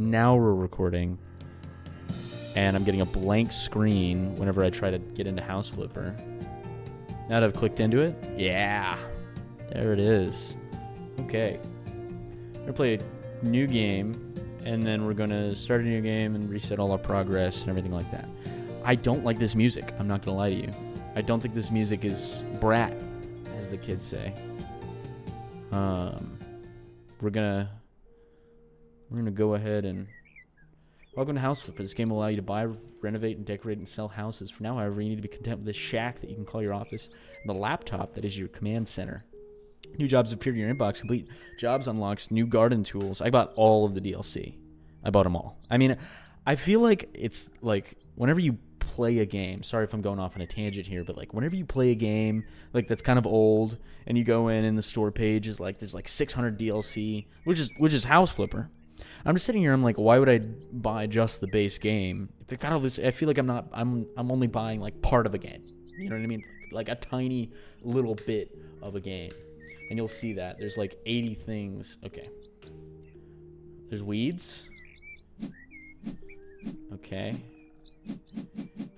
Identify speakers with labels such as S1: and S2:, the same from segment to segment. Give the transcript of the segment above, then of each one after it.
S1: Now we're recording, and I'm getting a blank screen whenever I try to get into House Flipper. Now that I've clicked into it, yeah, there it is. Okay, we're gonna play a new game, and then we're gonna start a new game and reset all our progress and everything like that. I don't like this music. I'm not gonna lie to you. I don't think this music is brat, as the kids say. We're gonna go ahead and welcome to House Flipper. This game will allow you to buy, renovate, and decorate and sell houses. For now, however, you need to be content with this shack that you can call your office and the laptop that is your command center. New jobs appear in your inbox. Complete jobs unlocks new garden tools. I bought all of the DLC. I bought them all. I mean, I feel like it's like whenever you play a game, sorry if I'm going off on a tangent here, but like whenever you play a game like that's kind of old and you go in and the store page is like there's like 600 DLC, which is House Flipper. I'm just sitting here, I'm like, why would I buy just the base game? If they got all this, I feel like I'm only buying like part of a game. You know what I mean? Like a tiny little bit of a game. And you'll see that there's like 80 things. Okay. There's weeds. Okay.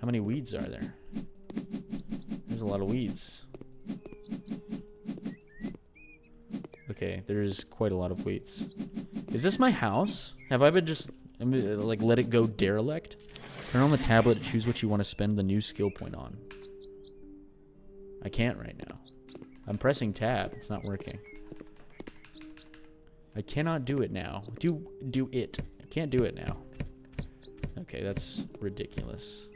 S1: How many weeds are there? There's a lot of weeds. Okay, there's quite a lot of weeds. Is this my house? Have I been just like let it go derelict? Turn on the tablet to choose what you want to spend the new skill point on. I can't right now. I'm pressing tab. It's not working. I cannot do it now. Do it. I can't do it now. Okay, that's ridiculous.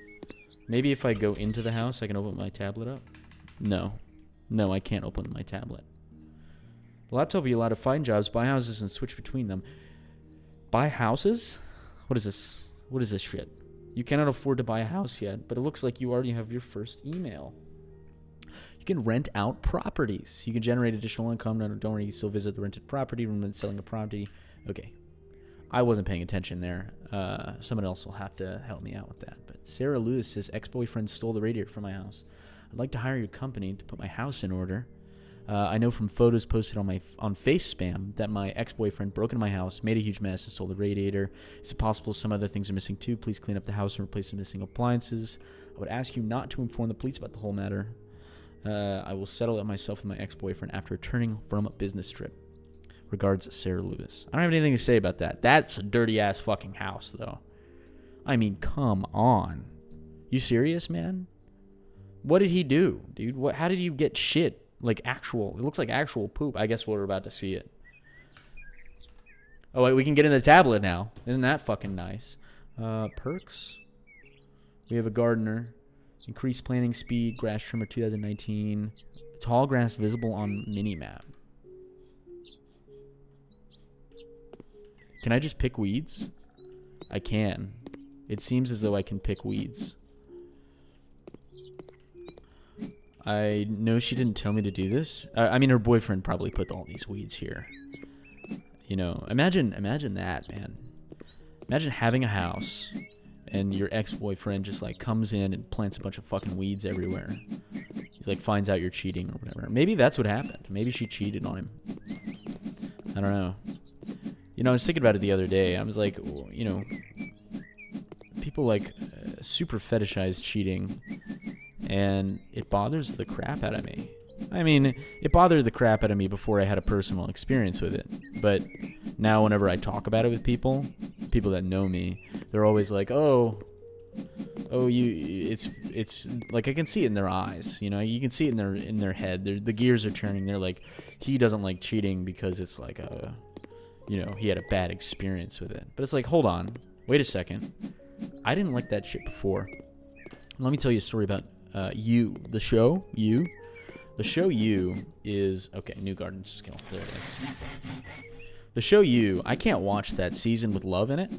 S1: Maybe if I go into the house, I can open my tablet up? No. No, I can't open my tablet. The laptop will be allowed to find jobs, buy houses, and switch between them. Buy houses? What is this? What is this shit? You cannot afford to buy a house yet, but it looks like you already have your first email. You can rent out properties. You can generate additional income. No, don't worry, you still visit the rented property when selling a property. Okay. I wasn't paying attention there. Someone else will have to help me out with that. But Sarah Lewis says, ex-boyfriend stole the radiator from my house. I'd like to hire your company to put my house in order. I know from photos posted on Face Spam that my ex-boyfriend broke into my house, made a huge mess, and stole the radiator. Is it possible some other things are missing too? Please clean up the house and replace the missing appliances. I would ask you not to inform the police about the whole matter. I will settle it myself with my ex-boyfriend after returning from a business trip. Regards, Sarah Lewis. I don't have anything to say about that. That's a dirty-ass fucking house, though. I mean, come on. You serious, man? What did he do, dude? How did you get shit? Like actual, it looks like actual poop. I guess we're about to see it. Oh, wait, we can get in the tablet now. Isn't that fucking nice? Perks. We have a gardener. Increased planting speed, grass trimmer 2019. Tall grass visible on minimap. Can I just pick weeds? I can. It seems as though I can pick weeds. I know she didn't tell me to do this. I mean, her boyfriend probably put all these weeds here. You know, imagine that, man. Imagine having a house and your ex-boyfriend just like comes in and plants a bunch of fucking weeds everywhere. He's like finds out you're cheating or whatever. Maybe that's what happened. Maybe she cheated on him. I don't know. You know, I was thinking about it the other day. I was like, you know, people like super fetishize cheating. And it bothers the crap out of me. I mean, it bothered the crap out of me before I had a personal experience with it. But now whenever I talk about it with people that know me, they're always like, oh, it's like I can see it in their eyes. You know, you can see it in their head. The gears are turning. They're like, he doesn't like cheating because it's like you know, he had a bad experience with it. But it's like, hold on, wait a second. I didn't like that shit before. Let me tell you a story about You. The show You. The show You is okay. New garden skill. There it is. The show You. I can't watch that season with love in it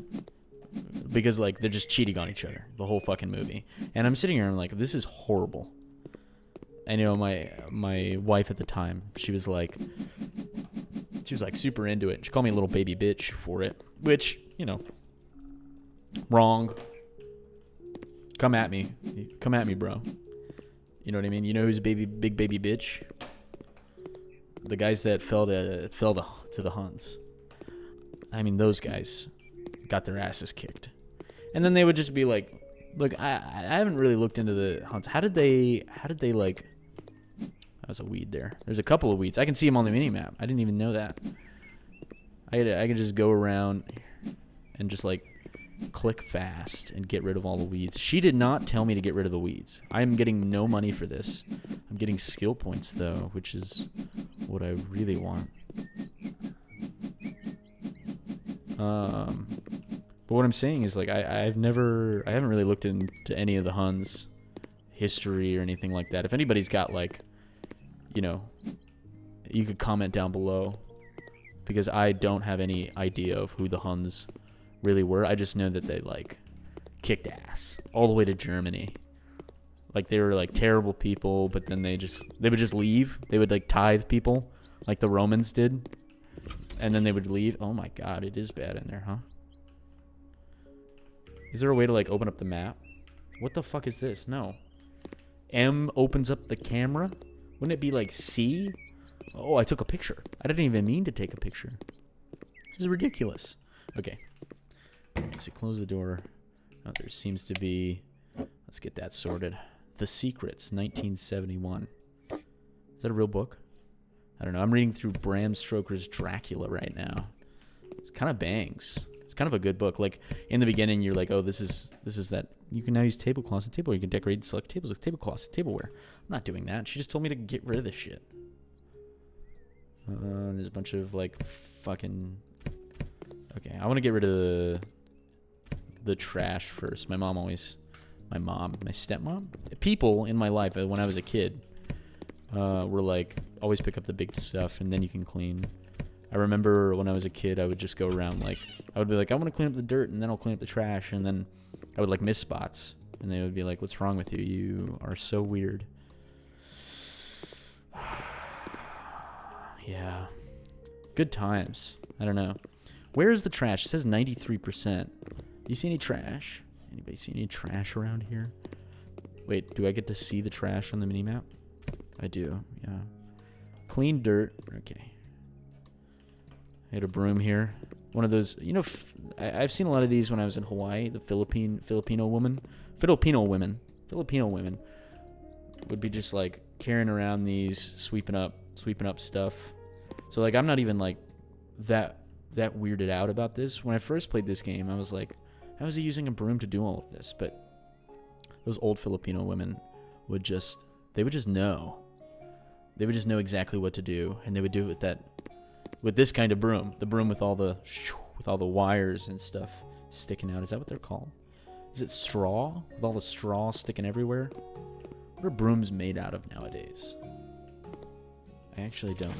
S1: because like they're just cheating on each other the whole fucking movie. And I'm sitting here and I'm like, this is horrible. And you know, my wife at the time, she was like super into it. She called me a little baby bitch for it, which, you know, wrong. Come at me, bro. You know what I mean? You know who's a big baby bitch? The guys that fell to the Huns. I mean, those guys. got their asses kicked. And then they would just be like, look, I haven't really looked into the hunts. How did they like, that was a weed there. There's a couple of weeds. I can see them on the mini-map. I didn't even know that. I can just go around and just like click fast and get rid of all the weeds. She did not tell me to get rid of the weeds. I am getting no money for this. I'm getting skill points though, which is what I really want. But what I'm saying is like I haven't really looked into any of the Huns history or anything like that. If anybody's got like, you know, you could comment down below, because I don't have any idea of who the Huns really were. I just know that they like kicked ass all the way to Germany. Like they were like terrible people, but then they would just leave. They would like tithe people like the Romans did. And then they would leave. Oh my god, it is bad in there, huh? Is there a way to like open up the map? What the fuck is this? No. M opens up the camera? Wouldn't it be like C? Oh, I took a picture. I didn't even mean to take a picture. This is ridiculous. Okay. Alright, so close the door. Oh, there seems to be... Let's get that sorted. The Secrets, 1971. Is that a real book? I don't know. I'm reading through Bram Stoker's Dracula right now. It's kind of bangs. It's kind of a good book. Like, in the beginning, you're like, oh, this is that. You can now use tablecloths and tableware. You can decorate and select tables with tablecloths and tableware. I'm not doing that. She just told me to get rid of this shit. There's a bunch of, like, fucking... Okay, I want to get rid of the trash first. My stepmom? People in my life when I was a kid were like, always pick up the big stuff and then you can clean. I remember when I was a kid, I would just go around like, I would be like, I want to clean up the dirt and then I'll clean up the trash. And then I would like miss spots and they would be like, what's wrong with you? You are so weird. Yeah. Good times. I don't know. Where is the trash? It says 93%. You see any trash? Anybody see any trash around here? Wait, do I get to see the trash on the minimap? I do, yeah. Clean dirt. Okay. I had a broom here. One of those, you know, I've seen a lot of these when I was in Hawaii. The Filipino women would be just like carrying around these, sweeping up stuff. So like, I'm not even like that weirded out about this. When I first played this game, I was like, how is he using a broom to do all of this? But those old Filipino women would just know. They would just know exactly what to do, and they would do it with this kind of broom, the broom with all the wires and stuff sticking out. Is that what they're called? Is it straw? With all the straw sticking everywhere? What are brooms made out of nowadays? I actually don't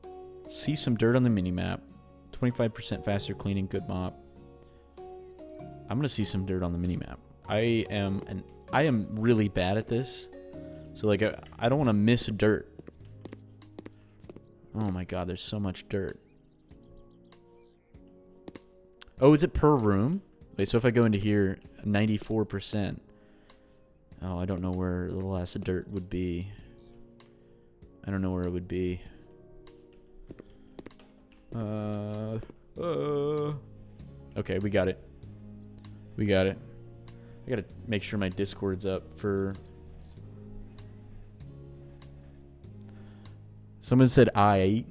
S1: know. See some dirt on the minimap. 25% faster cleaning, good mop. I'm gonna see some dirt on the minimap. I am really bad at this. So like I don't want to miss dirt. Oh my god, there's so much dirt. Oh, is it per room? Wait, so if I go into here, 94%. Oh, I don't know where the last dirt would be. I don't know where it would be. Okay, we got it. I gotta make sure my Discord's up for... Someone said I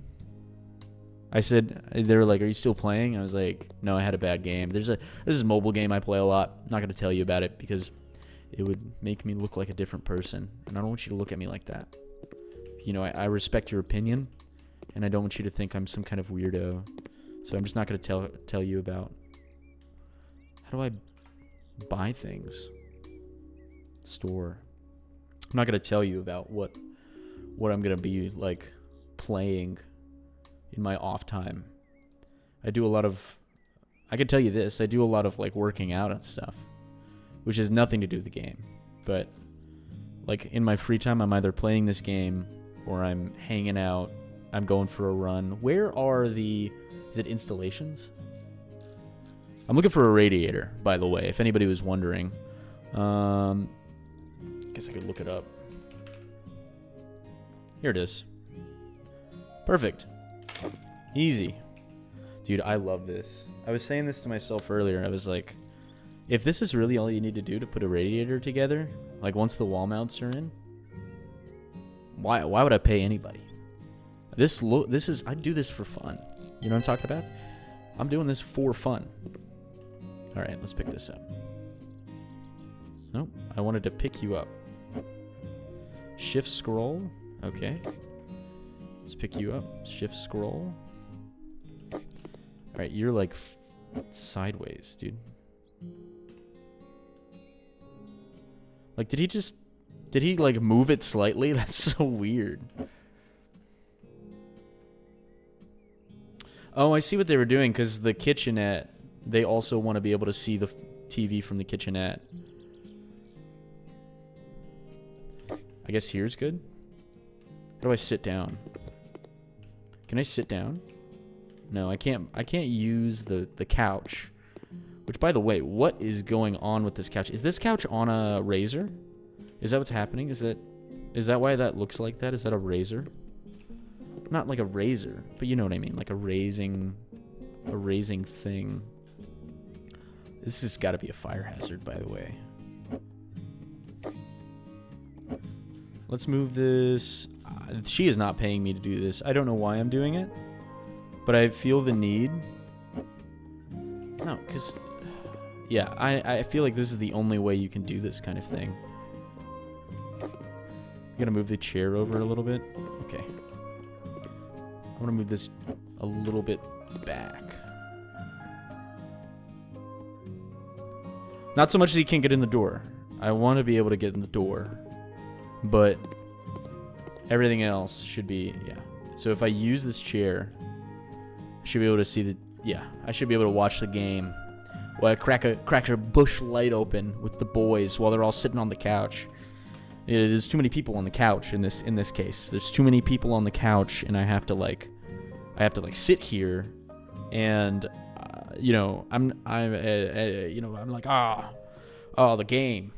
S1: said, they were like, are you still playing? I was like, no, I had a bad game. This is a mobile game I play a lot. I'm not going to tell you about it because it would make me look like a different person. And I don't want you to look at me like that. You know, I respect your opinion, and I don't want you to think I'm some kind of weirdo. So I'm just not going to tell you about... How do I buy things? Store. I'm not going to tell you about what I'm going to be, like, playing in my off time. I do a lot of... I can tell you this. I do a lot of, like, working out and stuff, which has nothing to do with the game. But, like, in my free time, I'm either playing this game or I'm hanging out. I'm going for a run. Where are the... Is it installations? I'm looking for a radiator, by the way, if anybody was wondering. Guess I could look it up. Here it is. Perfect. Easy. Dude, I love this. I was saying this to myself earlier. I was like, if this is really all you need to do to put a radiator together, like once the wall mounts are in, why would I pay anybody? I'd do this for fun. You know what I'm talking about? I'm doing this for fun. All right, let's pick this up. Nope, I wanted to pick you up. Shift scroll. Okay. Let's pick you up. Shift scroll. All right, you're like sideways, dude. Like, did he like move it slightly? That's so weird. Oh, I see what they were doing, because the kitchenette, they also want to be able to see the TV from the kitchenette. I guess here's good. How do I sit down? Can I sit down? No, I can't use the couch. Which, by the way, what is going on with this couch? Is this couch on a razor? Is that what's happening? Is that why that looks like that? Is that a razor? Not like a razor, but you know what I mean, like a raising thing. This has got to be a fire hazard, by the way. Let's move this. She is not paying me to do this. I don't know why I'm doing it, but I feel the need. No, because, yeah, I feel like this is the only way you can do this kind of thing. I'm gonna move the chair over a little bit. Okay. I'm gonna move this a little bit back. Not so much as he can't get in the door. I want to be able to get in the door, but everything else should be, yeah. So if I use this chair, I should be able to see the, yeah, I should be able to watch the game. Well, I crack a bush light open with the boys while they're all sitting on the couch. Yeah, there's too many people on the couch in this case. There's too many people on the couch, and I have to like sit here, and you know, I'm like, the game.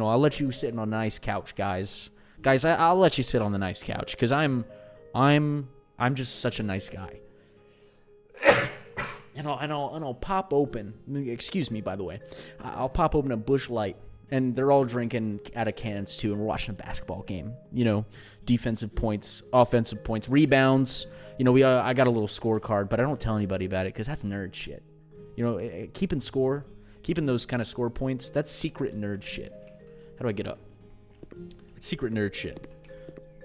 S1: I'll let you sit on a nice couch, guys. I'll let you sit on the nice couch, because I'm just such a nice guy. And I'll pop open. Excuse me, by the way. I'll pop open a Busch Light, and they're all drinking out of cans too, and we're watching a basketball game. You know, defensive points, offensive points, rebounds. You know, I got a little scorecard, but I don't tell anybody about it because that's nerd shit. You know, keeping those kind of score points, that's secret nerd shit. How do I get up? It's secret nerd shit.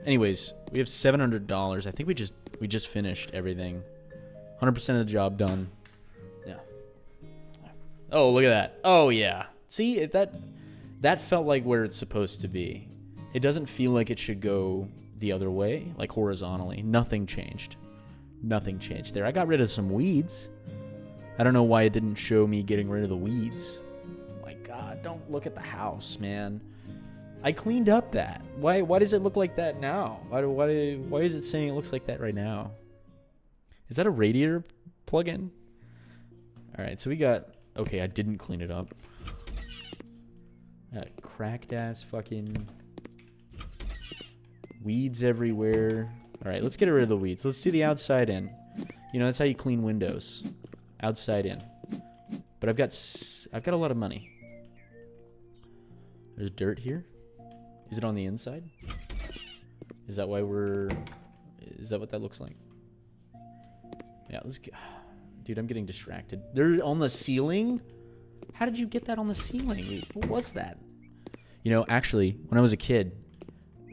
S1: Anyways, we have $700. I think we just finished everything. 100% of the job done. Yeah. Oh, look at that. Oh yeah. See, that felt like where it's supposed to be. It doesn't feel like it should go the other way, like horizontally. Nothing changed. Nothing changed there. I got rid of some weeds. I don't know why it didn't show me getting rid of the weeds. My God, don't look at the house, man. I cleaned up that. Why does it look like that now? Why is it saying it looks like that right now? Is that a radiator plug-in? All right, so we got... Okay, I didn't clean it up. Cracked ass fucking weeds everywhere. All right, let's get rid of the weeds. Let's do the outside in. You know, that's how you clean windows. Outside in. But I've got a lot of money. There's dirt here. Is it on the inside? Is that why is that what that looks like? Yeah, let's go. Dude, I'm getting distracted. They're on the ceiling? How did you get that on the ceiling? What was that? You know, actually, when I was a kid,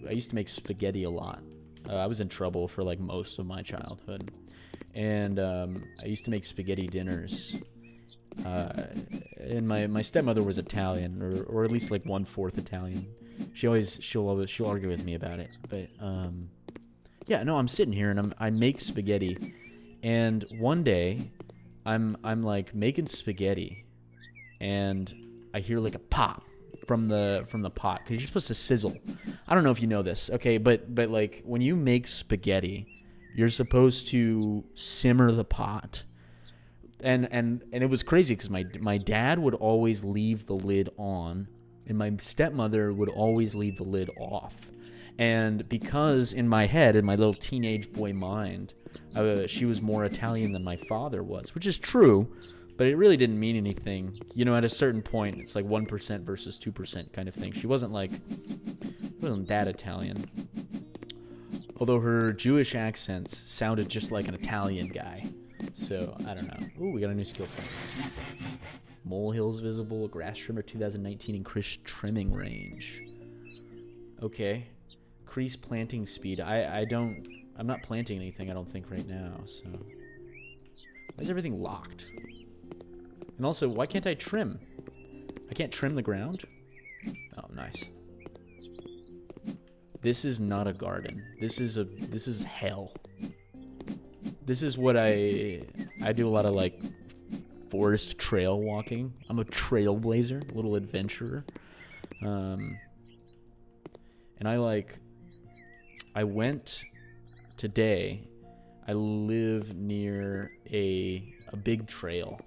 S1: I used to make spaghetti a lot. I was in trouble for like most of my childhood. And I used to make spaghetti dinners. And my stepmother was Italian, or at least like 1/4 Italian. She'll argue with me about it. But yeah, no, I'm sitting here and I make spaghetti. And one day, I'm like making spaghetti, and I hear like a pop from the pot, because you're supposed to sizzle. I don't know if you know this, okay, but like when you make spaghetti, you're supposed to simmer the pot, and it was crazy because my dad would always leave the lid on, and my stepmother would always leave the lid off, and because in my head, in my little teenage boy mind, she was more Italian than my father was, which is true, but it really didn't mean anything. You know, at a certain point, it's like 1% versus 2% kind of thing. She wasn't that Italian. Although her Jewish accents sounded just like an Italian guy. So, I don't know. Ooh, we got a new skill point. Molehills visible, grass trimmer 2019 increased trimming range. Okay. Increase planting speed. I'm not planting anything, I don't think, right now, so. Why is everything locked? And also, why can't I trim? I can't trim the ground? Oh, nice. This is not a garden. This is hell. This is what I do a lot of, like, forest trail walking. I'm a trailblazer, a little adventurer. And I went today. I live near a big trail.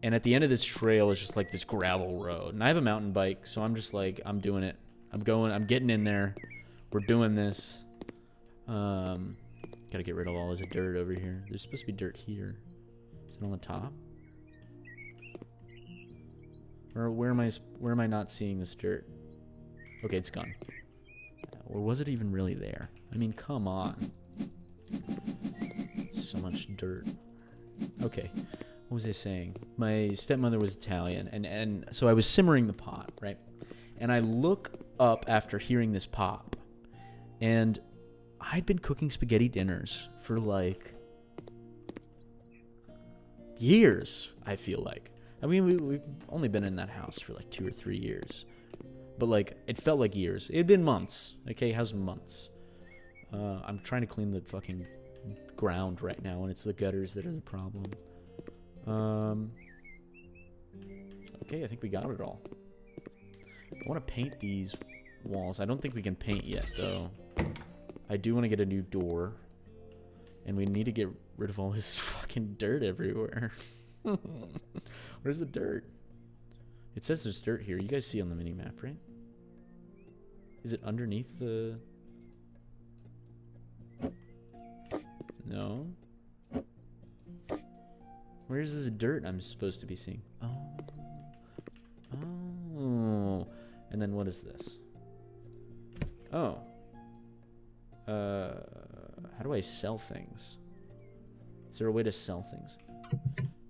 S1: And at the end of this trail is just like this gravel road. And I have a mountain bike, so I'm just like, I'm doing it. I'm getting in there. We're doing this. Gotta get rid of all this dirt over here. There's supposed to be dirt here. Is it on the top? Or where am I not seeing this dirt? Okay, it's gone. Or was it even really there? I mean, come on. So much dirt. Okay. What was I saying? My stepmother was Italian, and so I was simmering the pot, right? And I look up after hearing this pop, and I'd been cooking spaghetti dinners for like years, I feel like. I mean, we've only been in that house for like 2 or 3 years. But like, it felt like years. It had been months. Okay, how's months? I'm trying to clean the fucking ground right now, and it's the gutters that are the problem. Okay, I think we got it all. I want to paint these walls. I don't think we can paint yet, though. I do want to get a new door. And we need to get rid of all this fucking dirt everywhere. Where's the dirt? It says there's dirt here. You guys see on the mini-map, right? Is it underneath the... No. Where's this dirt I'm supposed to be seeing? Oh. Oh. And then what is this? Oh. How do I sell things? Is there a way to sell things?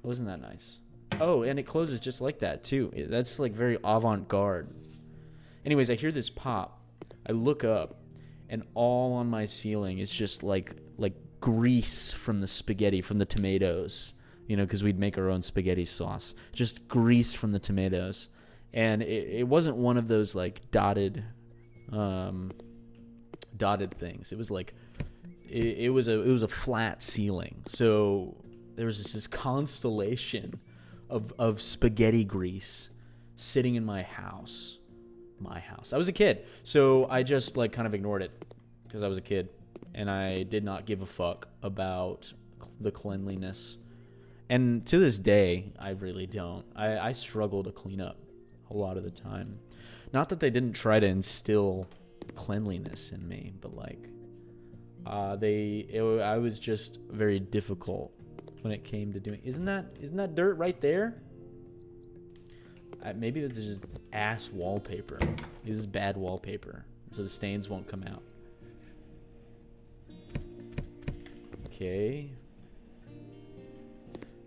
S1: Wasn't that nice? Oh, and it closes just like that, too. That's, like, very avant-garde. Anyways, I hear this pop. I look up, and all on my ceiling is just, like grease from the spaghetti, from the tomatoes. You know, because we'd make our own spaghetti sauce. Just grease from the tomatoes. And it wasn't one of those, like, dotted things. It was, like... It was a flat ceiling. So there was this constellation of spaghetti grease sitting in my house. I was a kid, so I just like kind of ignored it because I was a kid and I did not give a fuck about the cleanliness. And to this day, I really don't. I struggle to clean up a lot of the time. Not that they didn't try to instill cleanliness in me, but like I was just very difficult when it came to doing. Isn't that dirt right there? Maybe this is just ass wallpaper. This is bad wallpaper, so the stains won't come out. Okay.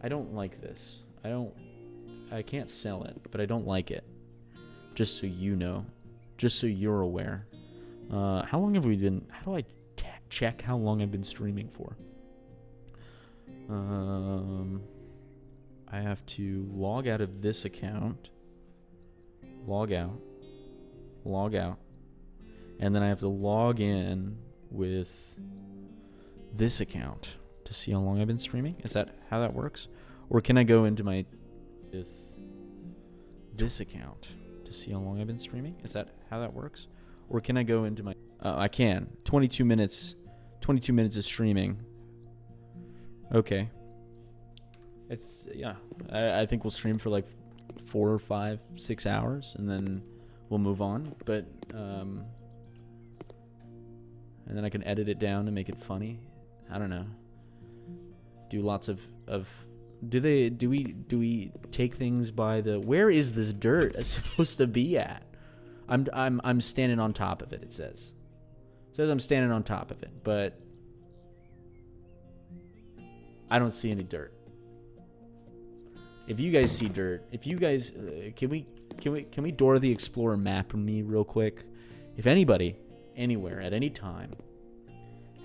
S1: I don't like this. I can't sell it, but I don't like it. Just so you know. Just so you're aware. How long have we been... How do I check how long I've been streaming for? I have to log out of this account. Log out. And then I have to log in with this account to see how long I've been streaming. Is that how that works? Or can I go into my... with this account to see how long I've been streaming? Is that how that works? Or can I go into my... I can. 22 minutes of streaming. Okay. I think we'll stream for like 4 or 5, 6 hours, and then we'll move on. But and then I can edit it down to make it funny. I don't know. do lots of do we take things by the, where is this dirt supposed to be at? I'm standing on top of it, it says. It says I'm standing on top of it, but I don't see any dirt. If you guys see dirt, if you guys can we Dora the Explorer map me real quick? If anybody anywhere at any time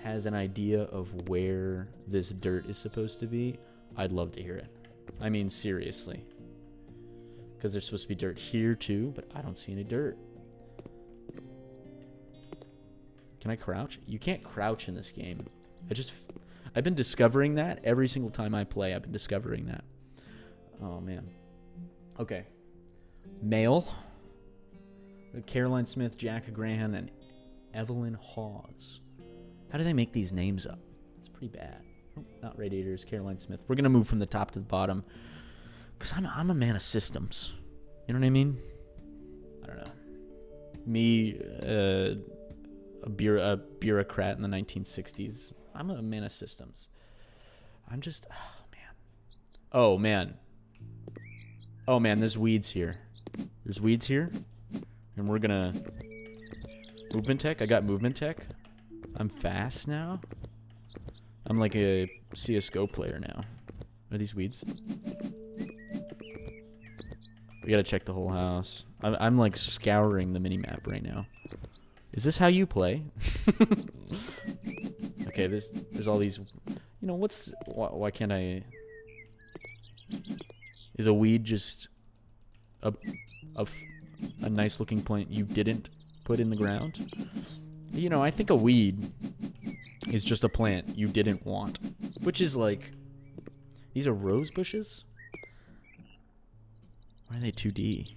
S1: has an idea of where this dirt is supposed to be, I'd love to hear it. I mean, seriously. Because there's supposed to be dirt here too, but I don't see any dirt. Can I crouch? You can't crouch in this game. I've been discovering that every single time I play. I've been discovering that. Oh, man. Okay. Male. Caroline Smith, Jack Graham, and Evelyn Hawes. How do they make these names up? It's pretty bad. Oh, not Radiators, Caroline Smith. We're going to move from the top to the bottom. Because I'm a man of systems. You know what I mean? I don't know. Me, a bureaucrat in the 1960s. I'm a man of systems. I'm just... Oh, man. Oh, man, there's weeds here. There's weeds here. And we're going to... Movement tech? I got movement tech. I'm fast now. I'm like a CSGO player now. Are these weeds? We gotta check the whole house. I'm like scouring the minimap right now. Is this how you play? Okay, there's all these... You know, why can't I... Is a weed just a nice looking plant you didn't put in the ground? You know, I think a weed is just a plant you didn't want. Which is like... These are rose bushes? Why are they 2D?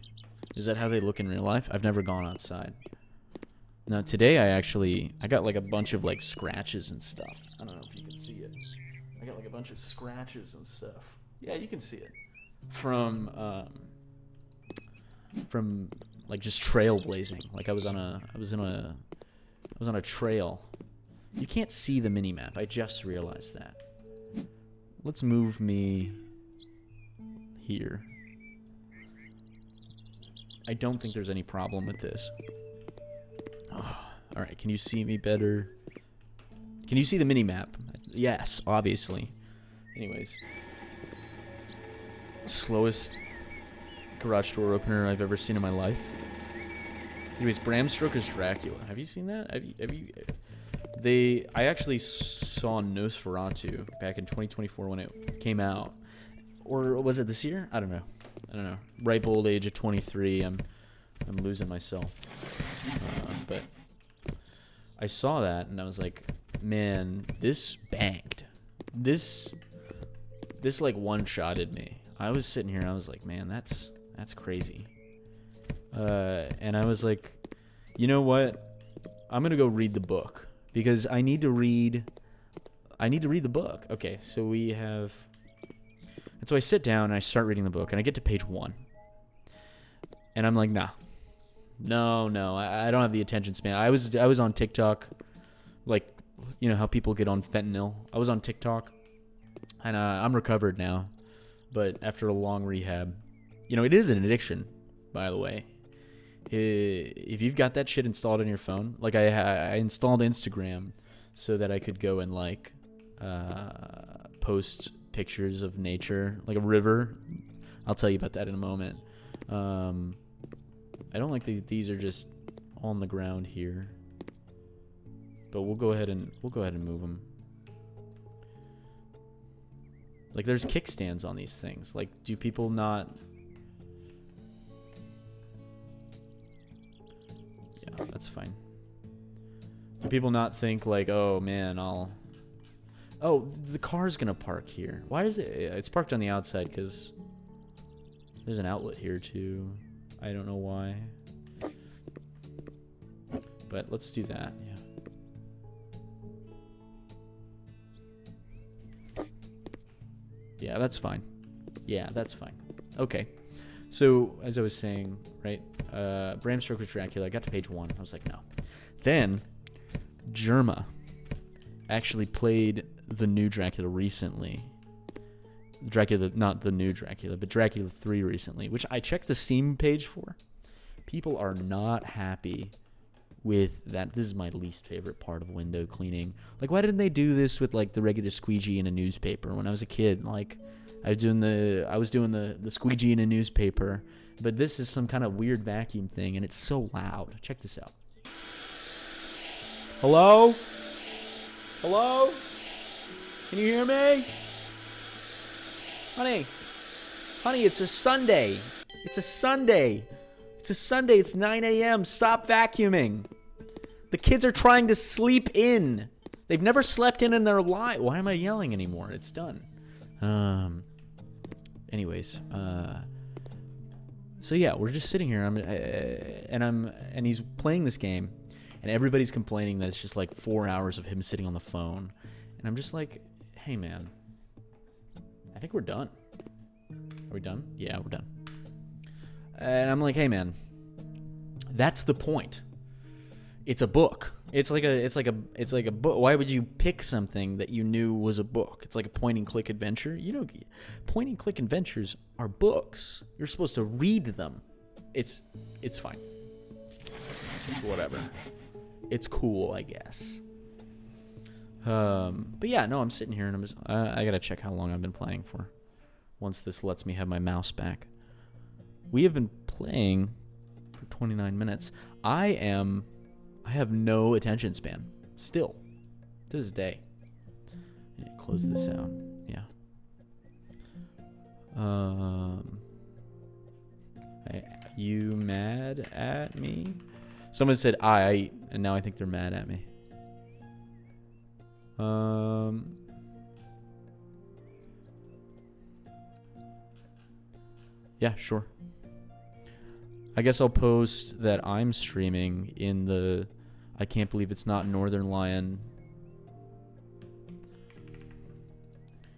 S1: Is that how they look in real life? I've never gone outside. Now, today I got like a bunch of like scratches and stuff. I don't know if you can see it. I got like a bunch of scratches and stuff. Yeah, you can see it. From like just trailblazing. Like I was on a trail. You can't see the minimap. I just realized that. Let's move me here. I don't think there's any problem with this. Oh, all right, can you see me better? Can you see the minimap? Yes, obviously. Anyways. Slowest garage door opener I've ever seen in my life. Anyways, Bram Stoker's Dracula. Have you seen that? I actually saw Nosferatu back in 2024 when it came out. Or was it this year? I don't know. Ripe old age of 23. I'm losing myself. But I saw that and I was like, man, this banged. This like one-shotted me. I was sitting here and I was like, man, that's crazy. And I was like, you know what? I'm gonna go read the book because I need to read the book. Okay, so we have. And so I sit down and I start reading the book and I get to page 1. And I'm like, no, I don't have the attention span. I was on TikTok, like, you know how people get on fentanyl. I was on TikTok, and I'm recovered now, but after a long rehab, you know, it is an addiction, by the way. If you've got that shit installed on your phone, like I installed Instagram so that I could go and like post pictures of nature, like a river. I'll tell you about that in a moment. I don't like that these are just on the ground here, but we'll go ahead and move them. Like there's kickstands on these things. Like, do people not? Yeah, that's fine. Do people not think like, oh man, oh, the car's gonna park here. Why is it? It's parked on the outside because there's an outlet here too. I don't know why. But let's do that. Yeah, that's fine. Yeah, that's fine. Okay. So, as I was saying, right, Bram Stoker's Dracula, I got to page 1. I was like, no. Then, Germa actually played the new Dracula recently. Dracula, not the new Dracula, but Dracula 3 recently, which I checked the Steam page for. People are not happy with that. This is my least favorite part of window cleaning. Like, why didn't they do this with like the regular squeegee in a newspaper? When I was a kid, like I was doing the squeegee in a newspaper, but this is some kind of weird vacuum thing, and it's so loud. Check this out. Hello? Hello? Can you hear me? Honey, it's a Sunday. It's a Sunday. It's 9 a.m. Stop vacuuming. The kids are trying to sleep in. They've never slept in their life. Why am I yelling anymore? It's done. Anyways, so yeah, we're just sitting here. And he's playing this game, and everybody's complaining that it's just like 4 hours of him sitting on the phone, and I'm just like, hey man, I think we're done. Are we done? Yeah, we're done. And I'm like, hey man, that's the point. It's a book. It's like a book. Why would you pick something that you knew was a book? It's like a point and click adventure. You know, point and click adventures are books. You're supposed to read them. It's fine. It's whatever. It's cool, I guess. But yeah, no, I'm sitting here and I gotta check how long I've been playing for. Once this lets me have my mouse back. We have been playing for 29 minutes. I have no attention span. Still. To this day. I need to close this out. Yeah. You mad at me? Someone said and now I think they're mad at me. Yeah, sure. I guess I'll post that I'm streaming in the I can't believe it's not Northern Lion.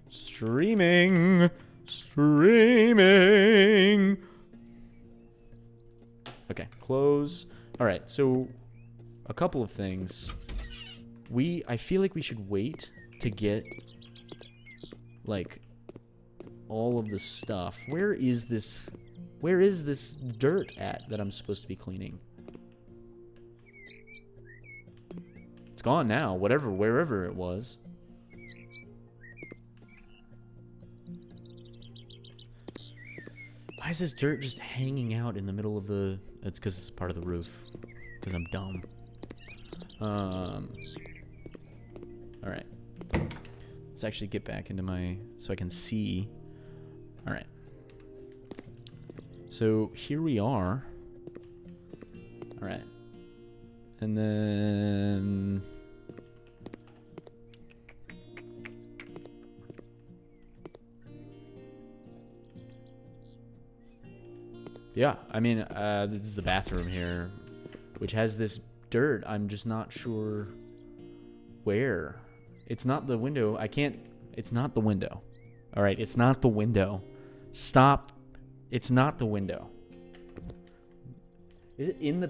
S1: Streaming. Okay, close. All right, so a couple of things. I feel like we should wait to get like all of the stuff. Where is this dirt at that I'm supposed to be cleaning? It's gone now, wherever it was. Why is this dirt just hanging out in the middle of the... It's because it's part of the roof. Because I'm dumb. Alright. Let's actually get back into my... So I can see... Alright. So here we are. Alright. And then... Yeah, I mean, this is the bathroom here, which has this dirt. I'm just not sure where. It's not the window. It's not the window. All right, it's not the window. Stop. It's not the window. Is it in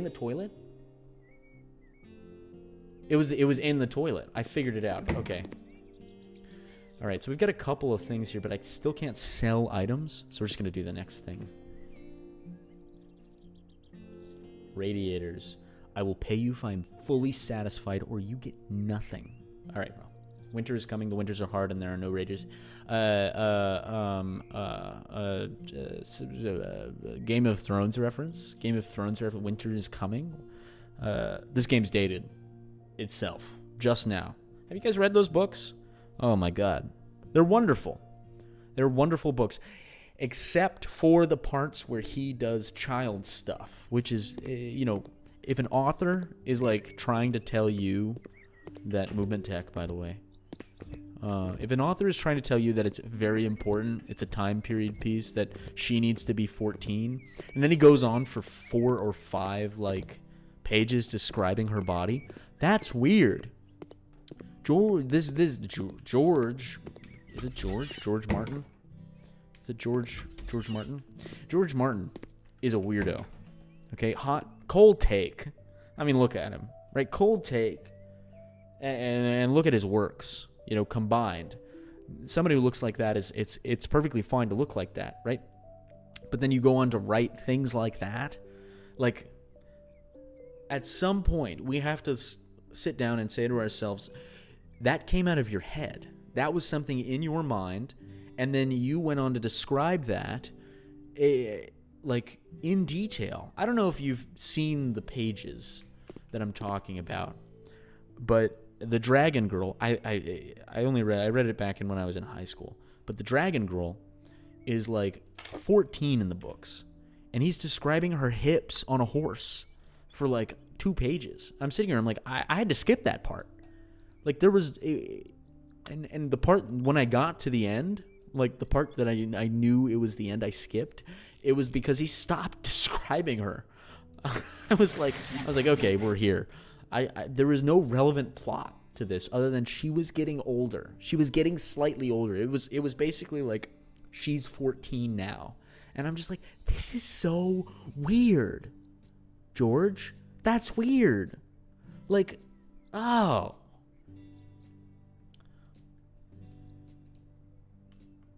S1: the toilet? It was in the toilet. I figured it out. Okay. All right, so we've got a couple of things here, but I still can't sell items, so we're just going to do the next thing. Radiators. I will pay you if I'm fully satisfied, or you get nothing. All right, bro. Winter is coming. The winters are hard, and there are no radiators. Game of Thrones reference. Game of Thrones reference. Winter is coming. This game's dated itself just now. Have you guys read those books? Oh my god, they're wonderful. They're wonderful books. Except for the parts where he does child stuff, which is, if an author is like trying to tell you that movement tech, by the way, if an author is trying to tell you that it's very important, it's a time period piece, that she needs to be 14, and then he goes on for 4 or 5 like pages describing her body, that's weird. George Martin? Is it George Martin? George Martin is a weirdo. Okay, cold take. I mean, look at him, right? Cold take, and look at his works. Combined. Somebody who looks like that it's perfectly fine to look like that, right? But then you go on to write things like that. Like, at some point, we have to sit down and say to ourselves, that came out of your head. That was something in your mind, and then you went on to describe that, like, in detail. I don't know if you've seen the pages that I'm talking about, but the Dragon Girl, I read it back when I was in high school, but the Dragon Girl is like 14 in the books, and he's describing her hips on a horse for like 2 pages. I'm sitting here, I'm like, I had to skip that part. Like, there was, and the part when I got to the end, like the part that I knew it was the end, I skipped. It was because he stopped describing her. I was like, okay, we're here. There was no relevant plot to this other than she was getting older. She was getting slightly older. It was basically like, she's 14 now. And I'm just like, this is so weird, George. That's weird. Like, oh.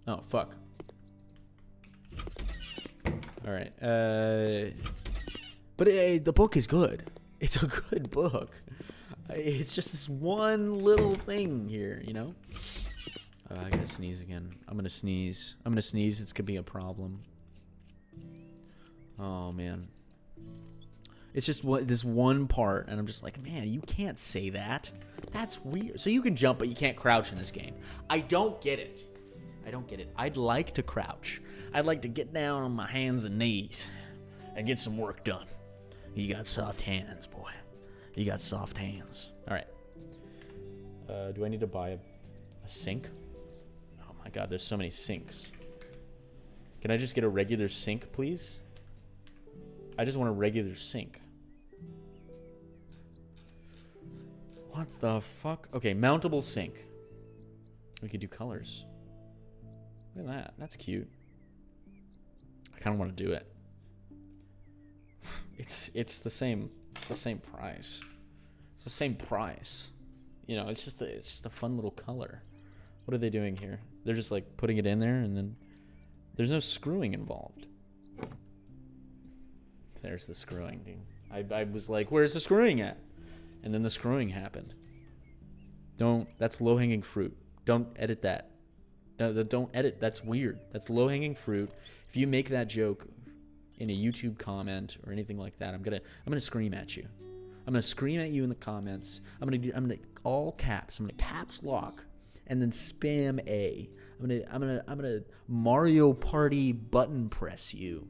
S1: Oh, fuck. All right. But the book is good. It's a good book. It's just this one little thing here, you know? I gotta sneeze again. I'm gonna sneeze. It's gonna be a problem. Oh, man. It's just this one part, and I'm just like, man, you can't say that. That's weird. So you can jump, but you can't crouch in this game. I don't get it. I'd like to crouch. I'd like to get down on my hands and knees and get some work done. You got soft hands, boy. You got soft hands. All right. Do I need to buy a sink? Oh, my God. There's so many sinks. Can I just get a regular sink, please? I just want a regular sink. What the fuck? Okay, mountable sink. We could do colors. Look at that. That's cute. I kind of want to do it. It's the same price. It's the same price. You know, it's just a fun little color. What are they doing here? They're just like putting it in there, and then there's no screwing involved. There's the screwing. I was like, where's the screwing at? And then the screwing happened. That's low-hanging fruit. Don't edit that. No, don't edit. That's weird. That's low-hanging fruit. If you make that joke in a YouTube comment or anything like that, I'm gonna scream at you. I'm gonna scream at you in the comments. I'm gonna all caps. I'm gonna caps lock and then spam A. I'm gonna Mario Party button press you.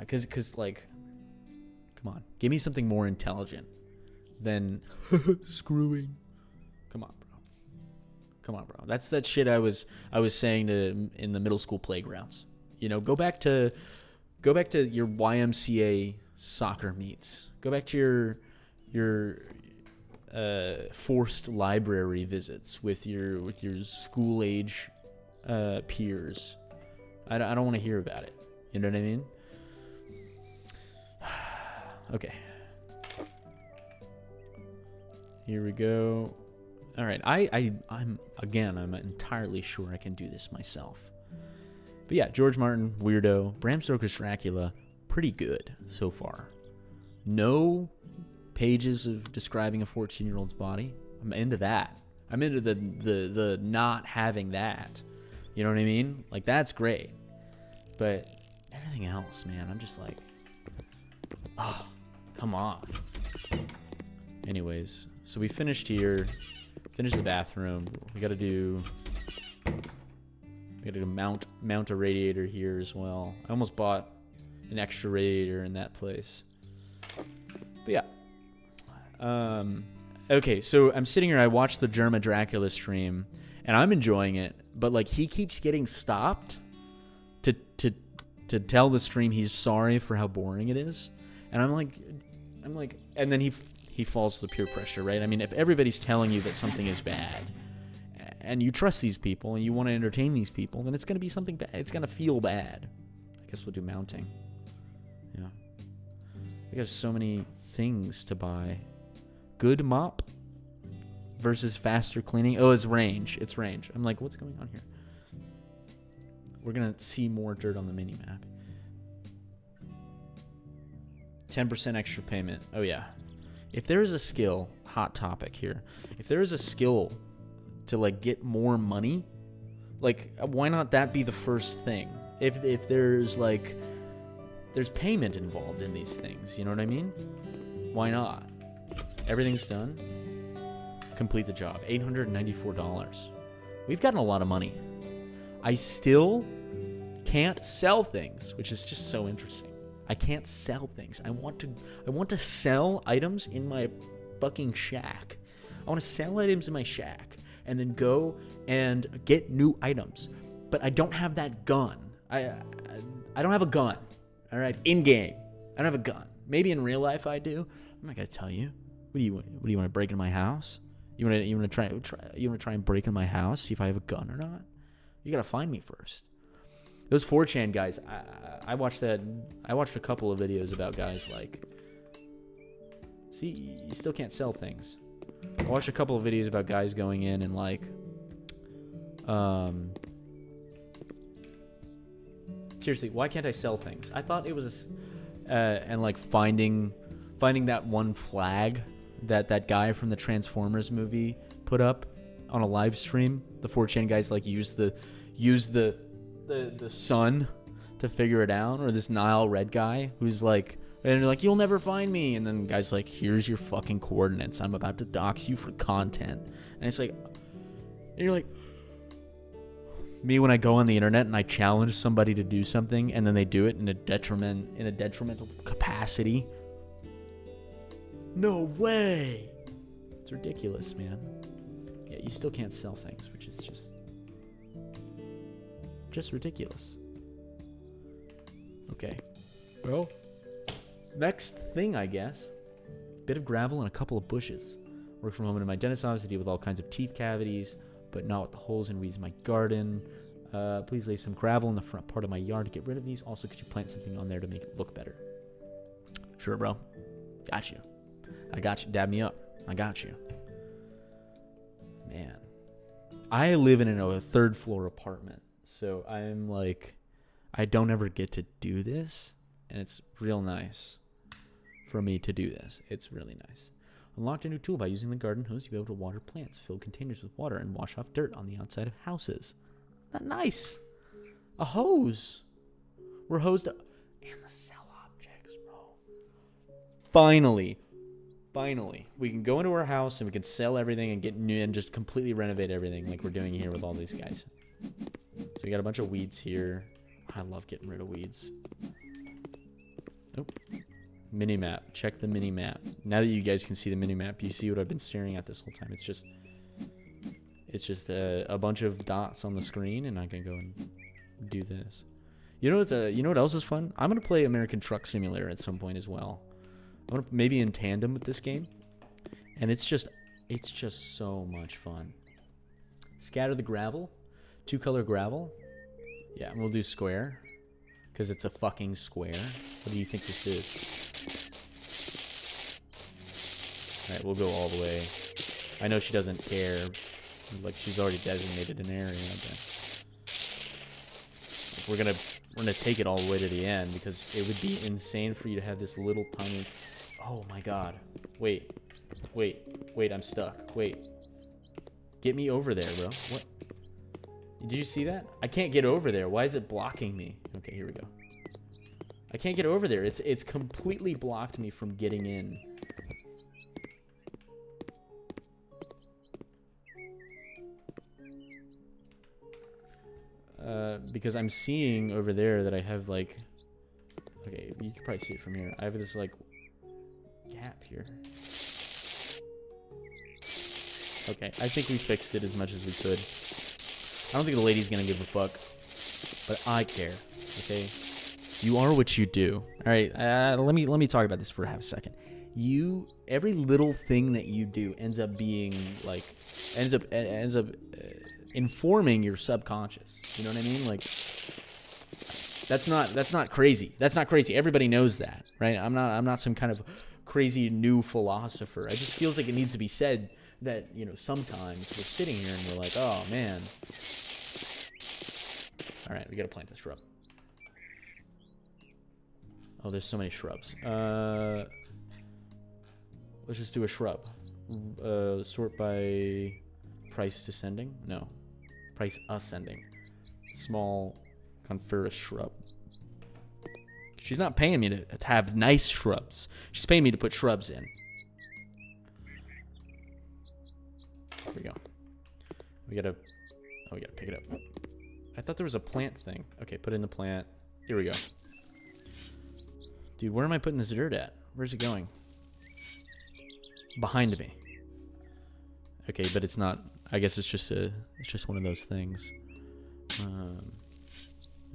S1: Cause like, come on, give me something more intelligent than screwing. Come on, bro. That's that shit I was saying in the middle school playgrounds. You know, go back to your YMCA soccer meets. Go back to your forced library visits with your school age peers. I don't want to hear about it. You know what I mean? Okay. Here we go. All right. I'm entirely sure I can do this myself. But yeah, George Martin, weirdo. Bram Stoker's Dracula, pretty good so far. No pages of describing a 14-year-old's body. I'm into that. I'm into the not having that. You know what I mean? Like, that's great. But everything else, man, I'm just like, oh, come on. Anyways, so we finished here. Finished the bathroom. We gotta mount a radiator here as well. I almost bought an extra radiator in that place. But yeah. Okay, so I'm sitting here. I watched the Germa Dracula stream, and I'm enjoying it. But like, he keeps getting stopped to tell the stream he's sorry for how boring it is, and I'm like, and then he falls to the peer pressure, right? I mean, if everybody's telling you that something is bad, and you trust these people, and you want to entertain these people, then it's going to be something bad. It's going to feel bad. I guess we'll do mounting. Yeah. We have so many things to buy. Good mop. versus faster cleaning. Oh, it's range. It's range. I'm like, what's going on here? We're going to see more dirt on the mini-map. 10% extra payment. Oh, yeah. If there is a skill, hot topic here. If there is a skill to, like, get more money, like, why not that be the first thing? If there's, like, there's payment involved in these things. You know what I mean? Why not? Everything's done. Complete the job. $894. We've gotten a lot of money. I still can't sell things, which is just so interesting. I can't sell things. I want to sell items in my fucking shack. I want to sell items in my shack and then go and get new items. But I don't have that gun. I don't have a gun. All right, in game, I don't have a gun. Maybe in real life I do. I'm not gonna tell you. What do you want to break into my house? You want to try and break into my house? See if I have a gun or not? You gotta find me first. Those 4chan guys, I watched that. I watched a couple of videos about guys like. See, you still can't sell things. I watched a couple of videos about guys going in and like, seriously, why can't I sell things? I thought it was, and like finding that one flag that guy from the Transformers movie put up on a live stream. The 4chan guys like use the sun to figure it out, or this Nile Red guy who's like, and they're like, you'll never find me, and then the guy's like, here's your fucking coordinates. I'm about to dox you for content, and it's like, and you're like. Me when I go on the internet and I challenge somebody to do something and then they do it in a detrimental capacity. No way. It's ridiculous, man. Yeah, you still can't sell things, which is just ridiculous. Okay. Well, next thing, I guess. Bit of gravel and a couple of bushes. Work from home in my dentist's office to deal with all kinds of teeth cavities, but not with the holes and weeds in my garden. Please lay some gravel in the front part of my yard to get rid of these. Also, could you plant something on there to make it look better? Sure, bro. Got you. I got you. Dab me up. I got you. Man. I live in a third floor apartment, so I'm like, I don't ever get to do this, and it's real nice for me to do this. It's really nice. Unlocked a new tool by using the garden hose. You'll be able to water plants, fill containers with water, and wash off dirt on the outside of houses. Isn't that nice? A hose. We're hosed up. And the sell objects, bro. Finally, we can go into our house and we can sell everything and get new and just completely renovate everything like we're doing here with all these guys. So we got a bunch of weeds here. I love getting rid of weeds. Nope. Minimap. Check the minimap. Now that you guys can see the minimap, you see what I've been staring at this whole time. It's just a bunch of dots on the screen, and I can go and do this. You know what else is fun? I'm gonna play American Truck Simulator at some point as well. I'm gonna maybe in tandem with this game, and it's just so much fun. Scatter the gravel, 2-color gravel. Yeah, and we'll do square, because it's a fucking square. What do you think this is? Alright, we'll go all the way. I know she doesn't care. Like, she's already designated an area, but we're gonna take it all the way to the end, because it would be insane for you to have this little tiny... Oh my god. Wait, I'm stuck. Wait. Get me over there, bro. What? Did you see that? I can't get over there. Why is it blocking me? Okay, here we go. I can't get over there. It's completely blocked me from getting in. Because I'm seeing over there that I have like... Okay, you can probably see it from here. I have this like gap here. Okay, I think we fixed it as much as we could. I don't think the lady's gonna give a fuck, but I care. Okay, you are what you do. All right, let me talk about this for half a second. Every little thing that you do ends up being like ends up informing your subconscious. You know what I mean? Like that's not crazy. That's not crazy. Everybody knows that, right? I'm not some kind of crazy new philosopher. It just feels like it needs to be said that, you know, sometimes we're sitting here and we're like, oh, man. All right, we got to plant this shrub. Oh, there's so many shrubs. Let's just do a shrub. Sort by price descending? No. Price ascending. Small coniferous shrub. She's not paying me to have nice shrubs. She's paying me to put shrubs in. Here we go. We gotta pick it up. I thought there was a plant thing. Okay, put in the plant. Here we go. Dude, where am I putting this dirt at? Where's it going? Behind me. Okay, but it's not. I guess it's just one of those things.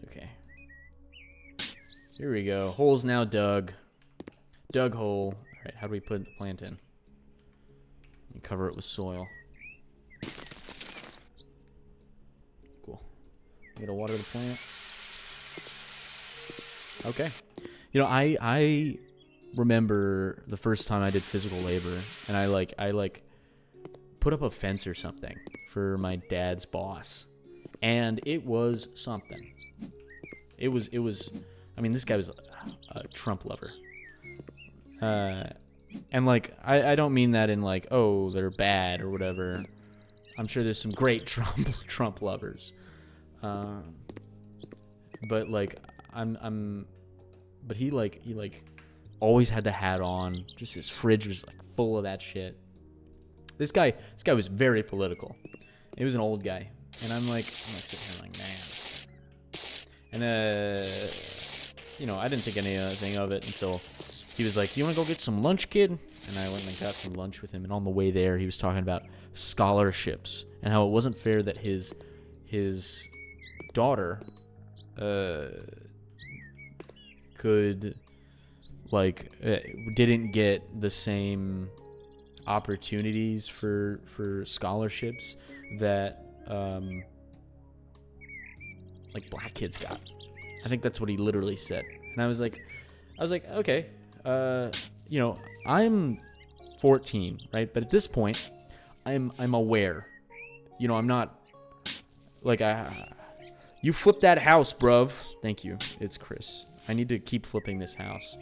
S1: Okay. Here we go. Hole's now dug. Dug hole. All right, how do we put the plant in? And cover it with soil. Cool. You gotta water the plant. Okay. You know, I remember the first time I did physical labor, and I put up a fence or something for my dad's boss, and it was something. It was. I mean, this guy was a Trump lover, and like I don't mean that in like, oh, they're bad or whatever. I'm sure there's some great Trump lovers, but like but he always had the hat on. Just his fridge was like full of that shit. This guy was very political. He was an old guy, and I'm like sitting here like, man. And you know, I didn't think anything of it until he was like, "You want to go get some lunch, kid?" And I went and got some lunch with him. And on the way there, he was talking about scholarships and how it wasn't fair that his daughter didn't get the same opportunities for scholarships that like black kids got. I think that's what he literally said. And I was like, okay, you know, I'm 14, right? But at this point, I'm aware. You know, I'm not like you flip that house, bruv. Thank you. It's Chris. I need to keep flipping this house.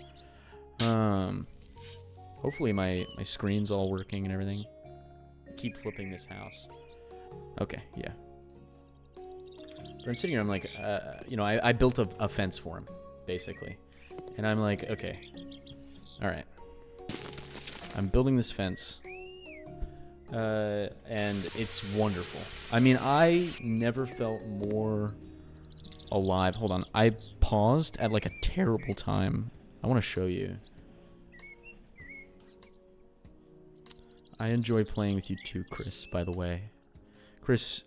S1: Hopefully my screen's all working and everything. Keep flipping this house. Okay, yeah. But I'm sitting here, I'm like, you know, I built a fence for him, basically. And I'm like, okay, all right. I'm building this fence. And it's wonderful. I mean, I never felt more alive. Hold on. I paused at like a terrible time. I want to show you. I enjoy playing with you too, Chris, by the way. Chris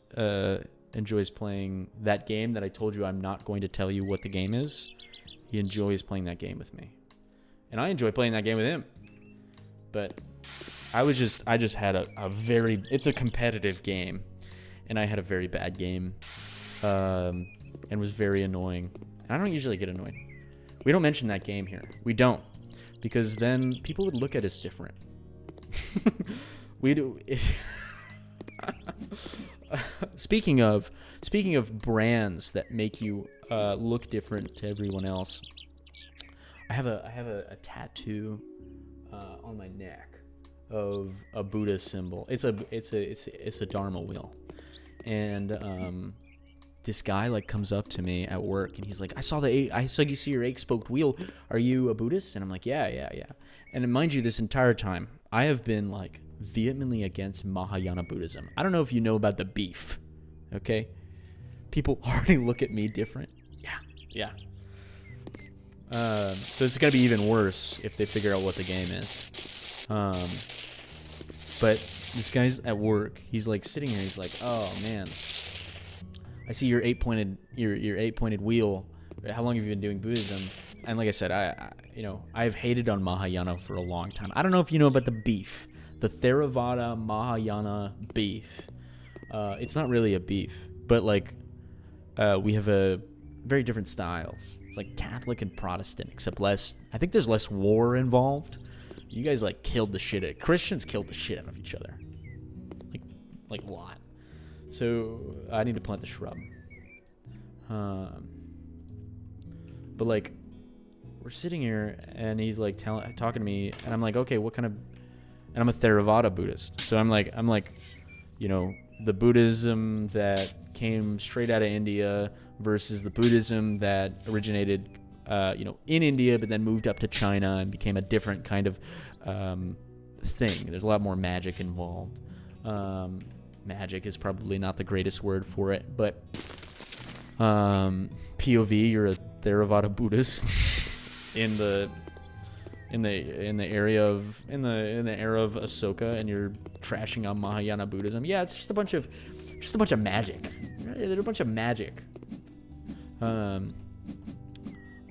S1: enjoys playing that game that I told you I'm not going to tell you what the game is. He enjoys playing that game with me. And I enjoy playing that game with him. But I just had a very, it's a competitive game. And I had a very bad game. And was very annoying. And I don't usually get annoyed. We don't mention that game here. We don't. Because then people would look at us different. We do. Speaking of brands that make you look different to everyone else, I have a tattoo on my neck of a Buddha symbol. It's a Dharma wheel, and this guy like comes up to me at work and he's like, I saw you see your 8-spoked wheel. Are you a Buddhist? And I'm like, yeah. And mind you, this entire time I have been like vehemently against Mahayana Buddhism. I don't know if you know about the beef. Okay, people already look at me different. Yeah. So it's gonna be even worse if they figure out what the game is. But this guy's at work. He's like sitting here. He's like, oh man, I see your 8-pointed wheel. How long have you been doing Buddhism? And like I said, I've hated on Mahayana for a long time. I don't know if you know about the beef, the Theravada Mahayana beef. It's not really a beef, but like we have a very different styles. It's like Catholic and Protestant, except less. I think there's less war involved. You guys like killed the shit out. Christians killed the shit out of each other. Like a lot. So I need to plant the shrub. But like, we're sitting here and he's like talking to me, and I'm like, okay, what kind of? And I'm a Theravada Buddhist, so I'm like, you know, the Buddhism that came straight out of India versus the Buddhism that originated, you know, in India, but then moved up to China and became a different kind of thing. There's a lot more magic involved. Magic is probably not the greatest word for it, but POV, you're a Theravada Buddhist in the era of Ahsoka, and you're trashing on Mahayana Buddhism. Yeah, it's just a bunch of magic. They're a bunch of magic. But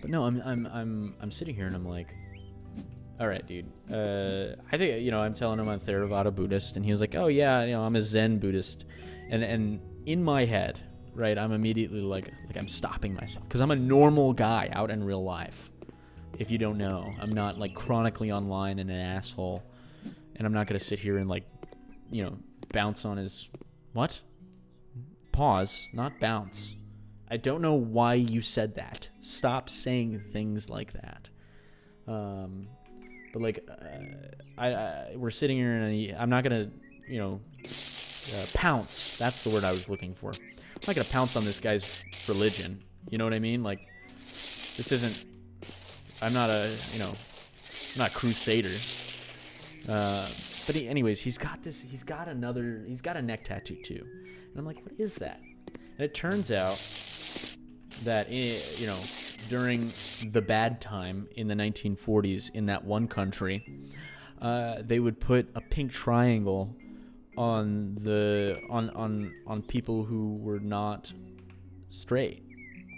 S1: no, I'm sitting here and I'm like, all right, dude. I think, you know, I'm telling him I'm a Theravada Buddhist, and he was like, oh yeah, you know, I'm a Zen Buddhist, and in my head, right, I'm immediately like I'm stopping myself because I'm a normal guy out in real life. If you don't know, I'm not like chronically online and an asshole, and I'm not gonna sit here and like, you know, bounce on his what? Pause, not bounce. I don't know why you said that. Stop saying things like that. But like, we're sitting here and I'm not gonna, you know, pounce. That's the word I was looking for. I'm not gonna pounce on this guy's religion. You know what I mean? Like, this isn't. I'm not a, you know, I'm not a crusader. But anyways, he's got a neck tattoo too. And I'm like, what is that? And it turns out that, you know, during the bad time in the 1940s in that one country, they would put a pink triangle on people who were not straight.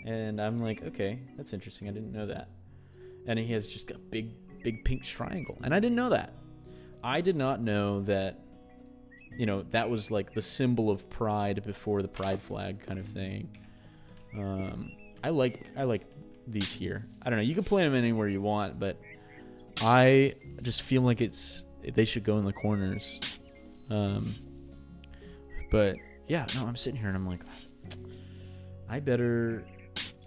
S1: And I'm like, okay, that's interesting. I didn't know that. And he has just a big pink triangle. And I didn't know that. I did not know that, you know, that was like the symbol of pride before the pride flag kind of thing. I like these here. I don't know. You can play them anywhere you want, but I just feel like they should go in the corners. But yeah, no, I'm sitting here and I'm like, I better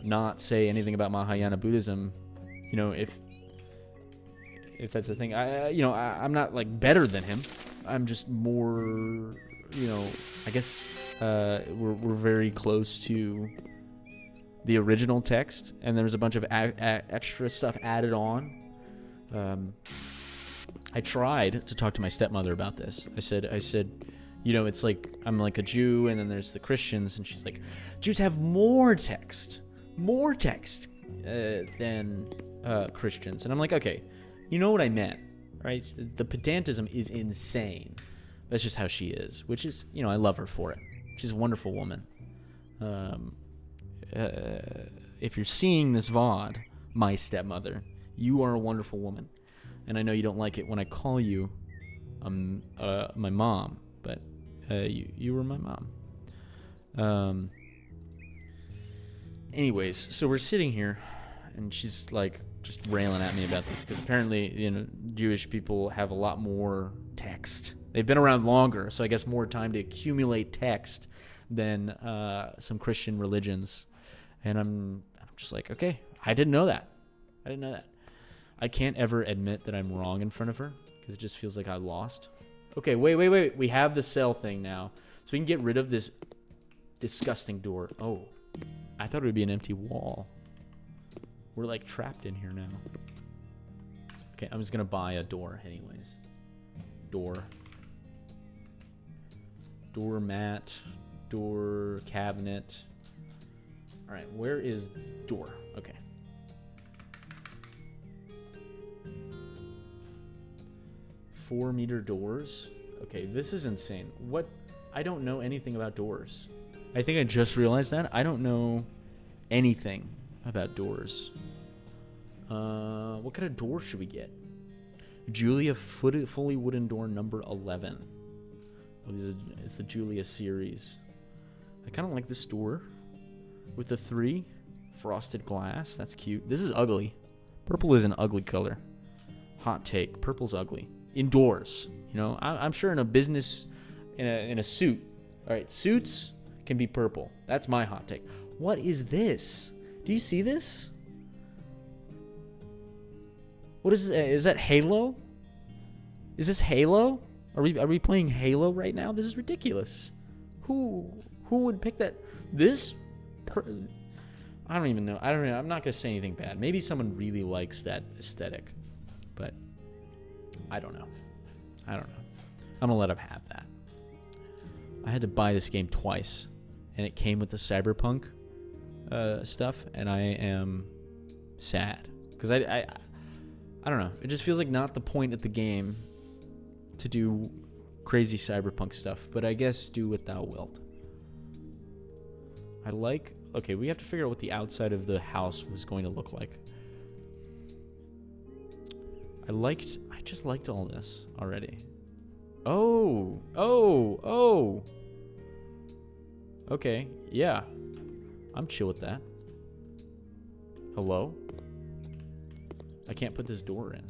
S1: not say anything about Mahayana Buddhism. You know, if that's the thing, I'm not like better than him. I'm just more, you know, I guess we're very close to the original text, and there's a bunch of extra stuff added on. I tried to talk to my stepmother about this. I said, you know, it's like I'm like a Jew, and then there's the Christians, and she's like, Jews have more text than Christians. And I'm like, okay, you know what I meant, right? The pedantism is insane. That's just how she is, which is, you know, I love her for it. She's a wonderful woman. If you're seeing this VOD, my stepmother, you are a wonderful woman. And I know you don't like it when I call you my mom, but you were my mom. Anyways, so we're sitting here, and she's like just railing at me about this because apparently, you know, Jewish people have a lot more text. They've been around longer, so I guess more time to accumulate text than some Christian religions. And I'm just like, okay, I didn't know that. I can't ever admit that I'm wrong in front of her because it just feels like I lost. Okay, wait. We have the cell thing now, so we can get rid of this disgusting door. Oh, I thought it would be an empty wall. We're like trapped in here now. Okay, I'm just gonna buy a door anyways. Door mat, door cabinet. All right, where is door? Okay. Four-meter doors? Okay, this is insane. What? I don't know anything about doors. I think I just realized that. I don't know anything about doors. What kind of door should we get? Julia fully wooden door number 11. Oh, it's the Julia series. I kind of like this door with the 3 frosted glass. That's cute. This is ugly. Purple is an ugly color. Hot take. Purple's ugly. Indoors. You know, I'm sure in a business, in a suit. All right, suits can be purple. That's my hot take. What is this? Do you see this? What is that Halo? Is this Halo? Are we playing Halo right now? This is ridiculous. Who would pick that? I don't even know. I'm not gonna say anything bad. Maybe someone really likes that aesthetic, but I don't know. I'm gonna let him have that. I had to buy this game twice, and it came with the Cyberpunk stuff, and I am sad because I don't know. It just feels like not the point of the game to do crazy Cyberpunk stuff, but I guess do what thou wilt. Okay, we have to figure out what the outside of the house was going to look like. I just liked all this already. Oh. Okay, yeah. I'm chill with that. Hello? I can't put this door in.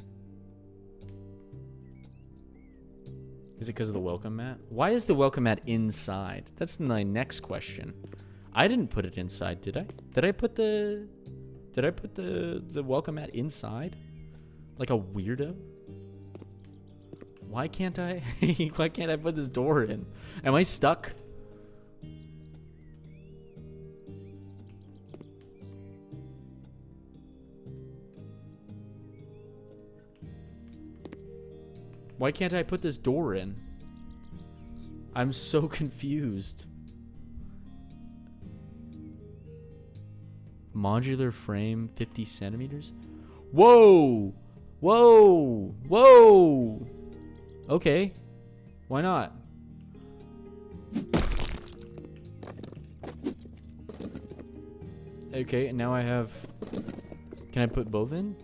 S1: Is it because of the welcome mat? Why is the welcome mat inside? That's my next question. I didn't put it inside, did I? Did I put the welcome mat inside? Like a weirdo? Why can't I put this door in? Am I stuck? Why can't I put this door in? I'm so confused. Modular frame, 50 centimeters? Whoa! Whoa! Whoa! Okay. Why not? Okay, and now I have... Can I put both in?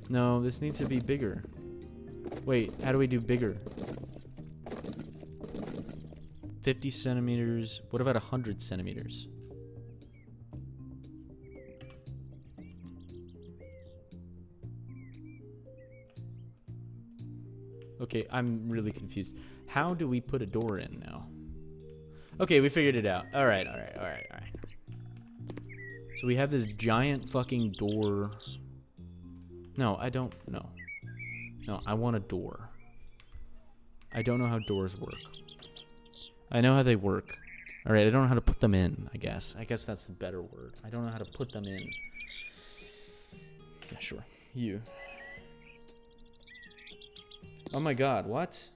S1: No, this needs to be bigger. Wait, how do we do bigger? 50 centimeters. What about 100 centimeters? Okay, I'm really confused. How do we put a door in now? Okay, we figured it out. All right. So we have this giant fucking door. No, I don't know. No, I want a door. I don't know how doors work. I know how they work. All right, I don't know how to put them in, I guess. I guess that's the better word. I don't know how to put them in. Yeah, sure. You. Oh my god, what?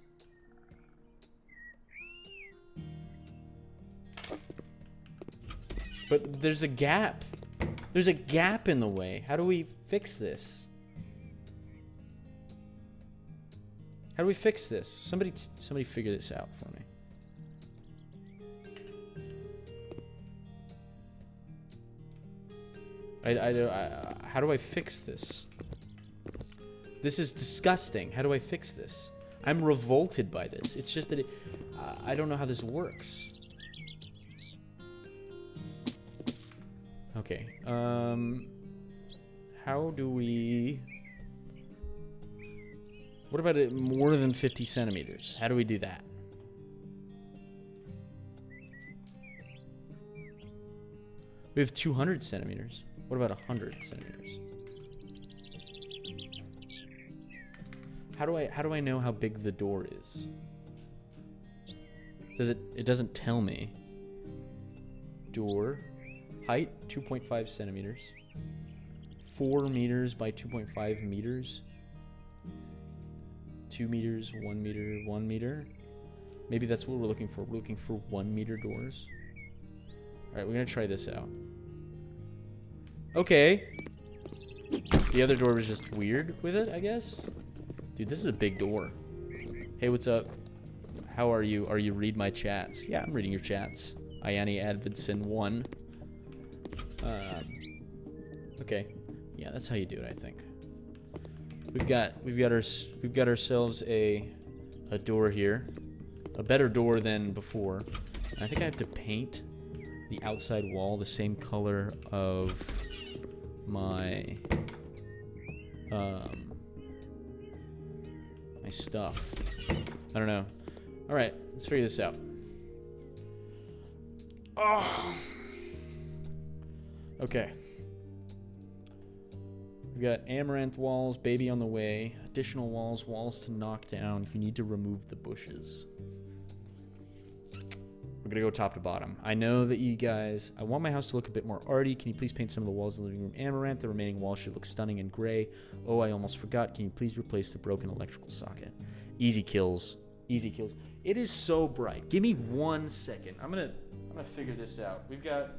S1: But there's a gap. There's a gap in the way. How do we fix this? How do we fix this? Somebody figure this out for me. How do I fix this? This is disgusting. How do I fix this? I'm revolted by this. It's just that I don't know how this works. Okay. How do we... What about it more than 50 centimeters? How do we do that? We have 200 centimeters. What about 100 centimeters? How do I know how big the door is? It doesn't tell me. Door height 2.5 centimeters. 4 meters by 2.5 meters. 2 meters, 1 meter, 1 meter. Maybe that's what we're looking for. We're looking for 1 meter doors. All right, we're gonna try this out. Okay. The other door was just weird with it, I guess. Dude, this is a big door. Hey, what's up? How are you? Are you read my chats? Yeah, I'm reading your chats. Iani Advidson 1. Okay. Yeah, that's how you do it, I think. We've got ourselves a door here. A better door than before. And I think I have to paint the outside wall the same color of my My stuff. I don't know. All right, let's figure this out. Oh. Okay. We've got amaranth walls, baby on the way, additional walls, walls to knock down. You need to remove the bushes. We're going to go top to bottom. I know that you guys, I want my house to look a bit more arty. Can you please paint some of the walls in the living room amaranth? The remaining walls should look stunning and gray. Oh, I almost forgot. Can you please replace the broken electrical socket? Easy kills. Easy kills. It is so bright. Give me 1 second. I'm gonna figure this out. We've got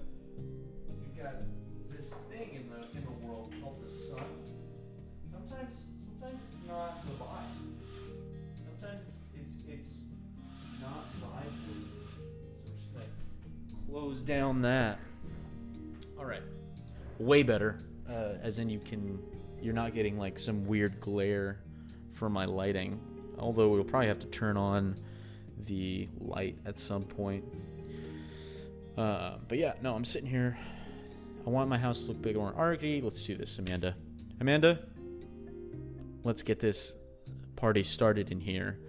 S1: this thing in the world called the sun. Sometimes it's not the vibe. Sometimes it's not vibe. So we're just gonna close down that. All right. Way better. As in you're not getting like some weird glare from my lighting. Although we'll probably have to turn on the light at some point. But yeah, no, I'm sitting here. I want my house to look bigger and arty. Let's do this, Amanda. Amanda, let's get this party started in here.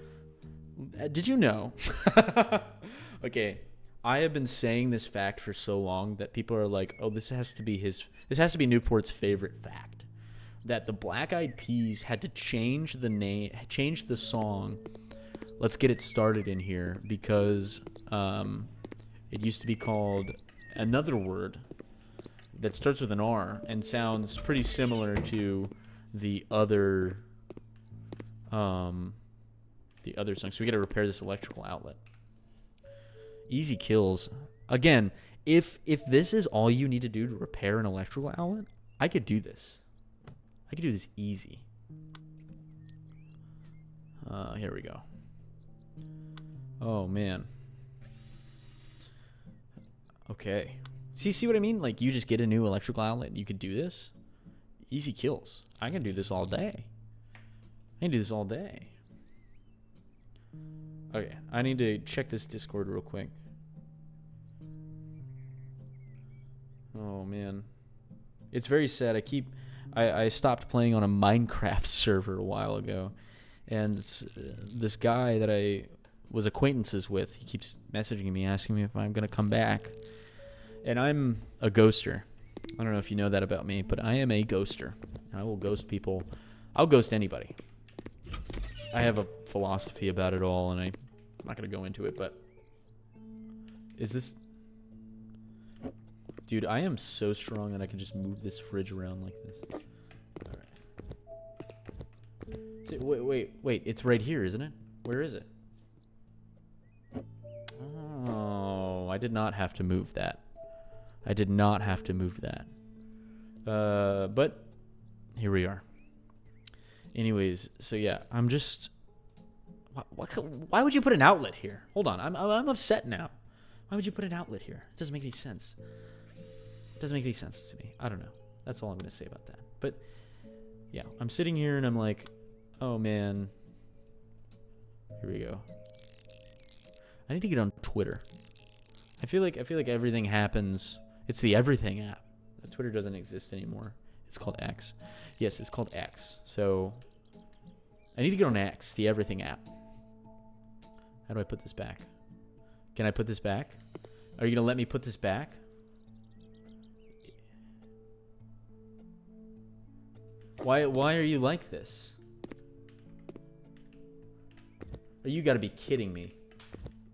S1: Did you know? Okay, I have been saying this fact for so long that people are like, "Oh, this has to be Newport's favorite fact." That the Black Eyed Peas had to change the song. Let's get it started in here because it used to be called another word that starts with an R and sounds pretty similar to the other song. So we got to repair this electrical outlet. Easy kills. Again, if this is all you need to do to repair an electrical outlet, I could do this. I could do this easy. Here we go. Oh, man. Okay. See what I mean? Like, you just get a new electrical outlet and you could do this. Easy kills. I can do this all day. I can do this all day. Okay, I need to check this Discord real quick. Oh, man. It's very sad. I stopped playing on a Minecraft server a while ago, and this guy that I was acquaintances with, he keeps messaging me, asking me if I'm going to come back. And I'm a ghoster. I don't know if you know that about me, but I am a ghoster. I will ghost people. I'll ghost anybody. I have a philosophy about it all, and I'm not going to go into it, but is this... Dude, I am so strong that I can just move this fridge around like this. All right. Wait. It's right here, isn't it? Where is it? Oh, I did not have to move that. But here we are. Anyways, so yeah, I'm just... Why would you put an outlet here? Hold on, I'm upset now. Why would you put an outlet here? It doesn't make any sense. It doesn't make any sense to me. I don't know. That's all I'm going to say about that. But yeah, I'm sitting here and I'm like, oh man. Here we go. I need to get on Twitter. I feel like everything happens. It's the everything app. Twitter doesn't exist anymore. It's called X. Yes, it's called X. So I need to get on X, the everything app. How do I put this back? Can I put this back? Are you going to let me put this back? Why are you like this? You got to be kidding me.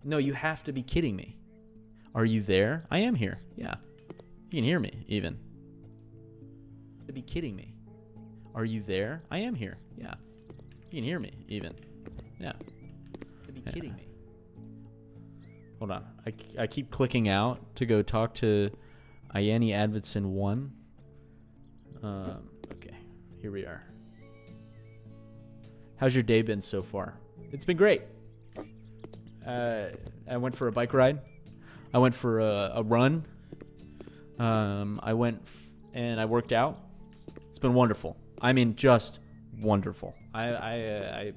S1: No, you have to be kidding me. Are you there? I am here. Yeah. You can hear me, even. To be kidding me. Are you there? I am here. Yeah. You can hear me, even. Yeah. To be kidding me. Hold on. I keep clicking out to go talk to Ianni Advidson 1. Okay. Here we are. How's your day been so far? It's been great. I went for a bike ride. I went for a run. I went and I worked out. It's been wonderful. I mean, just wonderful. I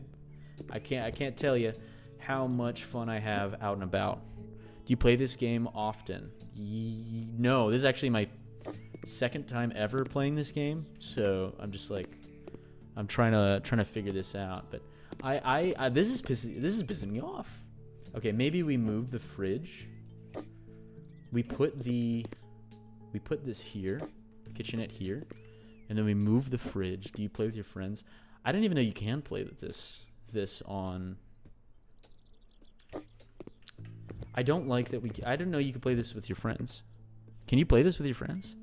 S1: can't tell you how much fun I have out and about. Do you play this game often? No, this is actually my second time ever playing this game. So I'm just like, I'm trying to figure this out, but I this is pissing me off. Okay, maybe we move the fridge. We put this here, kitchenette here, and then we move the fridge. Do you play with your friends? I didn't even know you can play with this on. I don't like that I didn't know you could play this with your friends. Can you play this with your friends?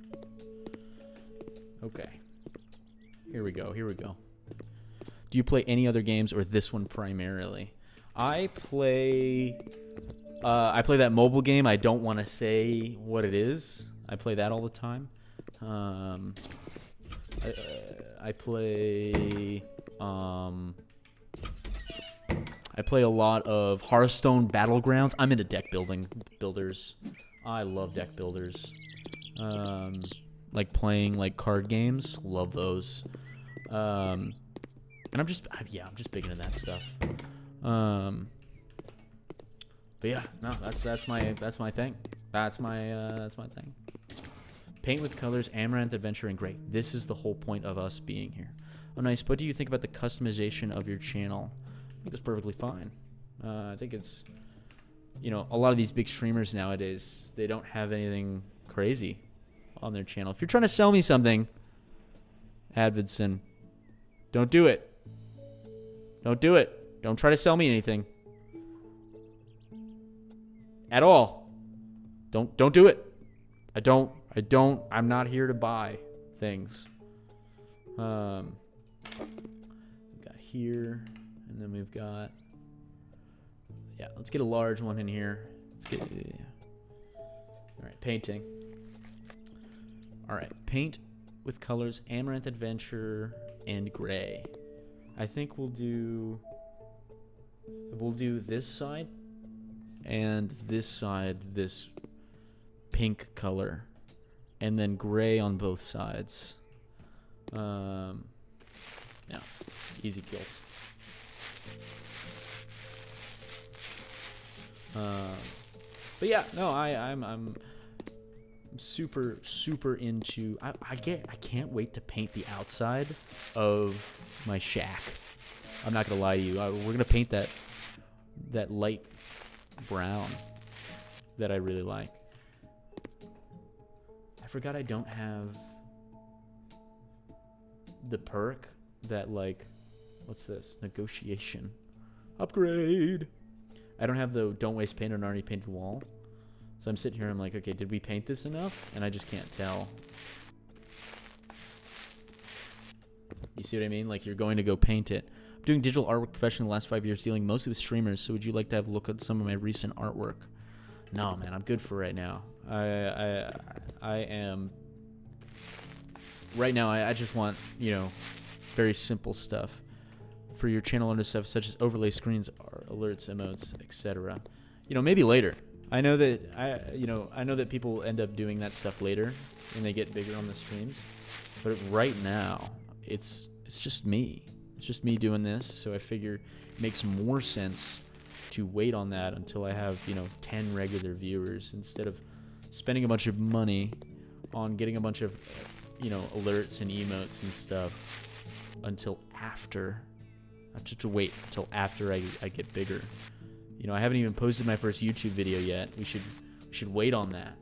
S1: Okay. Here we go. Do you play any other games or this one primarily? I play that mobile game. I don't want to say what it is. I play that all the time. I play a lot of Hearthstone Battlegrounds. I'm into deck builders. I love deck builders. Like playing like card games. Love those. And I'm just big into that stuff. But yeah, no, that's my thing. That's my thing. Paint with colors, Amaranth Adventure, and Gray. This is the whole point of us being here. Oh, nice. What do you think about the customization of your channel? I think it's perfectly fine. I think it's, a lot of these big streamers nowadays, they don't have anything crazy on their channel. If you're trying to sell me something, Advidson, don't do it. Don't do it. Don't try to sell me anything. At all. Don't do it. I'm not here to buy things. We've got here, and then we've got, let's get a large one in here. All right, painting. All right, paint with colors, Amaranth Adventure, and Gray. I think we'll do this side and this side, this pink color, and then gray on both sides. Yeah, easy kills. But yeah, no, I'm super into. I can't wait to paint the outside of my shack. I'm not gonna lie to you. We're gonna paint that light brown that I really like. I forgot I don't have the perk that, like, what's this? Negotiation. Upgrade. I don't have the don't waste paint on an already painted wall. So I'm sitting here, I'm like, okay, did we paint this enough? And I just can't tell. You see what I mean? Like, you're going to go paint it. I'm doing digital artwork professionally the last 5 years, dealing mostly with streamers. So would you like to have a look at some of my recent artwork? No, man, I'm good for right now. I am... Right now, I just want, very simple stuff. For your channel under stuff such as overlay screens, alerts, emotes, etc. Maybe later. I know that people end up doing that stuff later when they get bigger on the streams. But right now, it's just me. It's just me doing this. So I figure it makes more sense to wait on that until I have 10 regular viewers instead of spending a bunch of money on getting a bunch of alerts and emotes and stuff until after. I have to wait until after I get bigger. I haven't even posted my first YouTube video yet. We should wait on that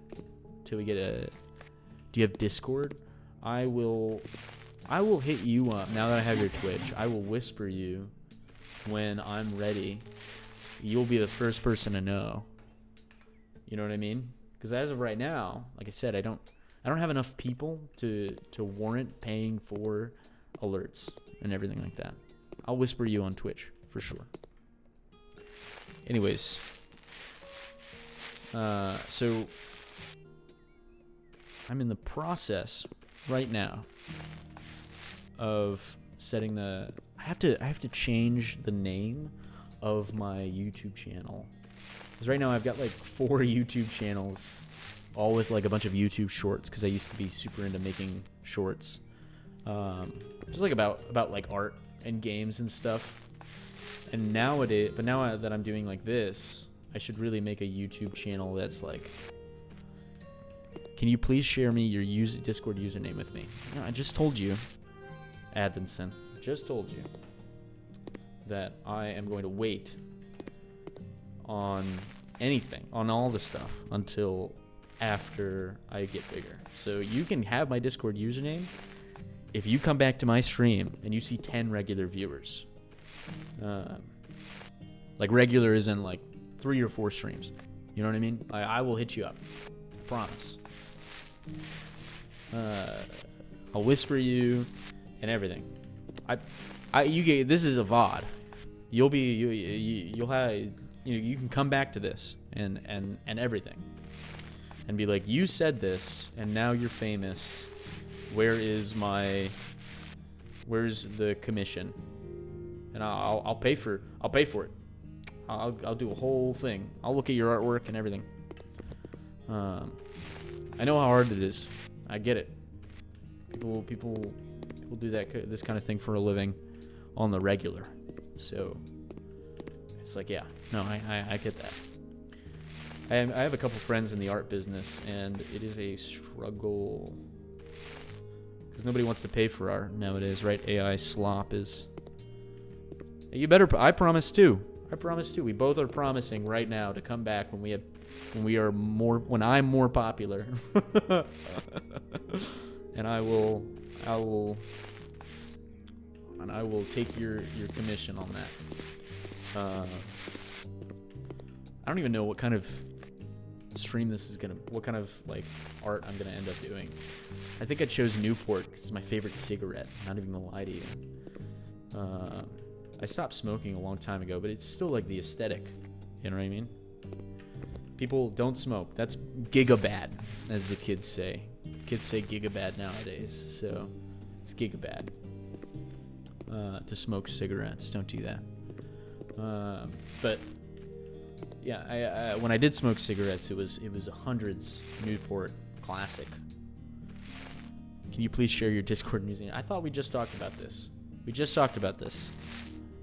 S1: till we get a. Do you have Discord? I will hit you up now that I have your Twitch. I will whisper you when I'm ready. You'll be the first person to know. You know what I mean? Because as of right now, like I said, I don't have enough people to warrant paying for alerts and everything like that. I'll whisper you on Twitch for sure. Anyways, so I'm in the process right now of setting the. I have to change the name of my YouTube channel, because right now I've got like 4 YouTube channels, all with like a bunch of YouTube shorts. Because I used to be super into making shorts, just like about like art and games and stuff. And nowadays, but now that I'm doing like this, I should really make a YouTube channel that's like, can you please share me your Discord username with me? I just told you, Advinson. just told you that I am going to wait on anything, on all the stuff, until after I get bigger. So you can have my Discord username if you come back to my stream and you see 10 regular viewers. Like regular is in like 3 or 4 streams. You know what I mean? I will hit you up. I promise. I'll whisper you and everything. This is a VOD. You'll have, you can come back to this and everything, and be like, you said this, and now you're famous. Where's the commission? And I'll pay for it. I'll do a whole thing. I'll look at your artwork and everything. I know how hard it is. I get it. People do this kind of thing for a living on the regular. So it's like, yeah, no, I get that. I have a couple friends in the art business, and it is a struggle because nobody wants to pay for art nowadays, right? AI slop is. You better. I promise too. We both are promising right now to come back when I'm more popular, and I will take your commission on that. I don't even know what kind of stream this is what kind of like art I'm gonna end up doing. I think I chose Newport because it's my favorite cigarette. Not even gonna lie to you. I stopped smoking a long time ago, but it's still like the aesthetic. You know what I mean? People don't smoke. That's gigabad, as the kids say. Kids say gigabad nowadays, so it's gigabad to smoke cigarettes. Don't do that. But yeah, when I did smoke cigarettes, it was a hundreds Newport classic. Can you please share your Discord music? I thought we just talked about this.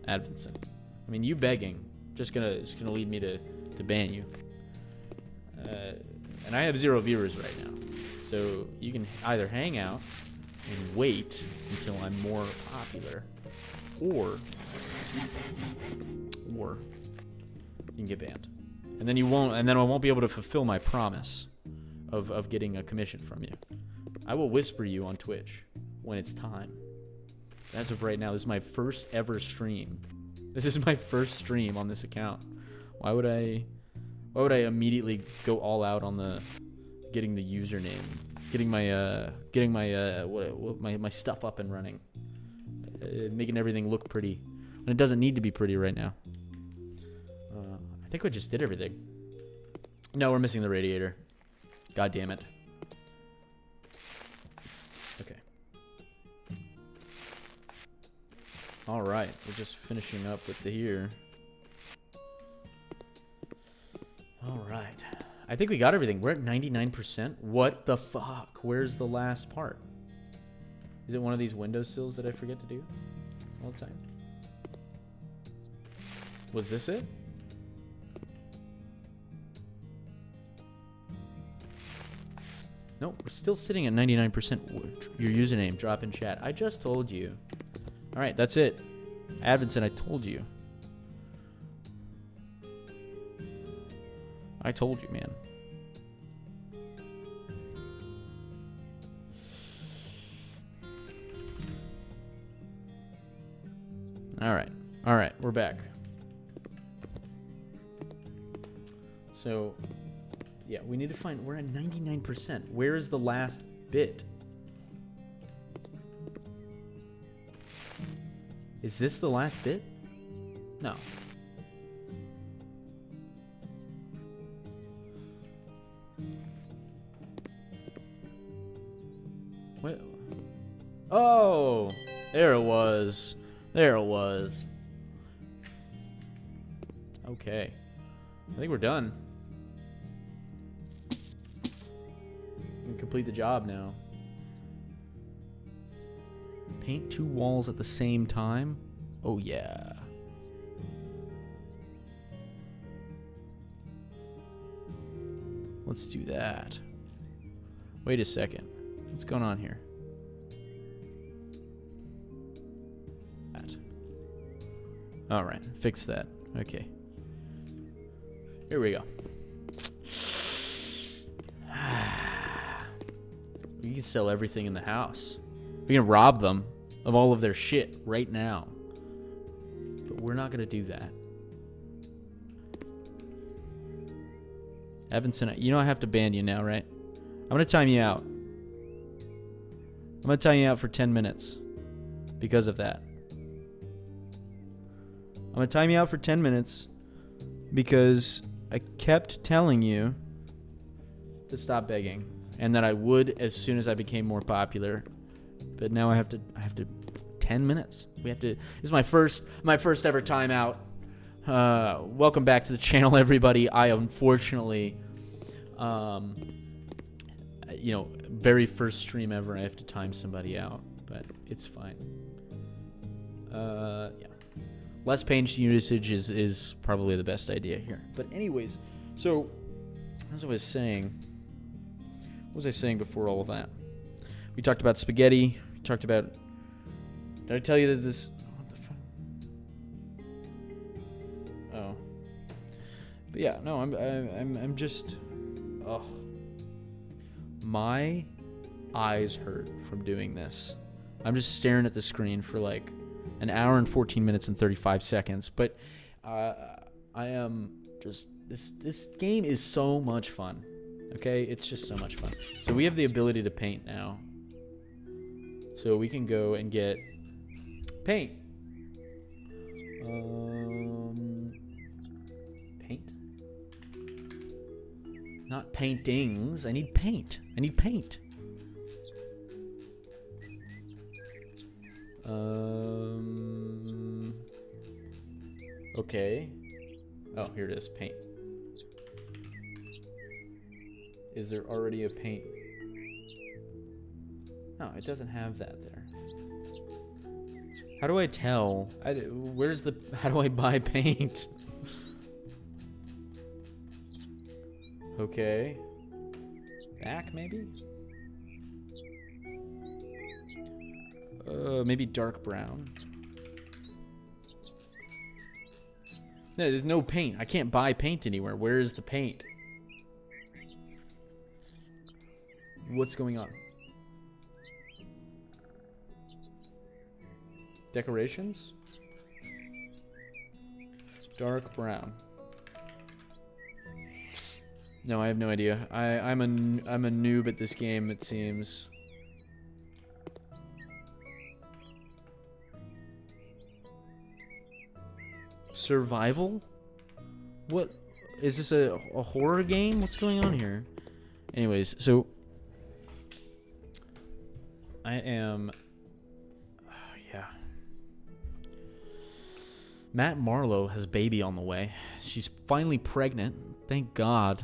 S1: Advinson. I mean, you begging just gonna lead me to ban you. And I have 0 viewers right now, so you can either hang out and wait until I'm more popular, or you can get banned, and then I won't be able to fulfill my promise of getting a commission from you. I will whisper you on Twitch when it's time. As of right now, this is my first ever stream. This is my first stream on this account. Why would I immediately go all out on getting the username, getting my stuff up and running, making everything look pretty when it doesn't need to be pretty right now? I think we just did everything. No, we're missing the radiator. God damn it. Okay. All right, we're just finishing up with the here. All right. I think we got everything. We're at 99%. What the fuck? Where's the last part? Is it one of these windowsills that I forget to do all the time? Was this it? Nope, we're still sitting at 99%. Your username, drop in chat. I just told you. All right, that's it. Advinson, I told you. I told you, man. All right, we're back. So, yeah, we need to find, we're at 99%. Where is the last bit? Is this the last bit? No. What? Oh, there it was. There it was. Okay. I think we're done. We can complete the job now. Paint 2 walls at the same time? Oh, yeah. Let's do that. Wait a second. What's going on here? All right, fix that. Okay. Here we go. We can sell everything in the house. We can rob them of all of their shit right now. But we're not going to do that. Evanson, you know I have to ban you now, right? I'm going to time you out. I'm going to time you out for 10 minutes because of that. I'm going to time you out for 10 minutes because I kept telling you to stop begging and that I would as soon as I became more popular. But now I have to 10 minutes. We have to. This is my first ever timeout. Welcome back to the channel, everybody. I unfortunately very first stream ever, I have to time somebody out, but it's fine. Yeah. Less paint usage is probably the best idea here. But anyways, so as I was saying, what was I saying before all of that? We talked about spaghetti. We talked about. Did I tell you that this? What the fuck? Oh. But yeah, no, I'm just. Oh. My eyes hurt from doing this. I'm just staring at the screen for like an hour and 14 minutes and 35 seconds. But I am just this game is so much fun. Okay, it's just so much fun. So we have the ability to paint now. So we can go and get paint. Paint? Not paintings. I need paint. I need paint. Okay. Oh, here it is. Paint. Is there already a paint? No, it doesn't have that there. How do I tell? How do I buy paint? Okay. Back, maybe? Maybe dark brown. No, there's no paint. I can't buy paint anywhere. Where is the paint? What's going on? Decorations? Dark brown. No, I have no idea. I'm a noob at this game, it seems. Survival? What? Is this a horror game? What's going on here? Anyways, so I am... Oh, yeah. Matt Marlowe has a baby on the way. She's finally pregnant. Thank God.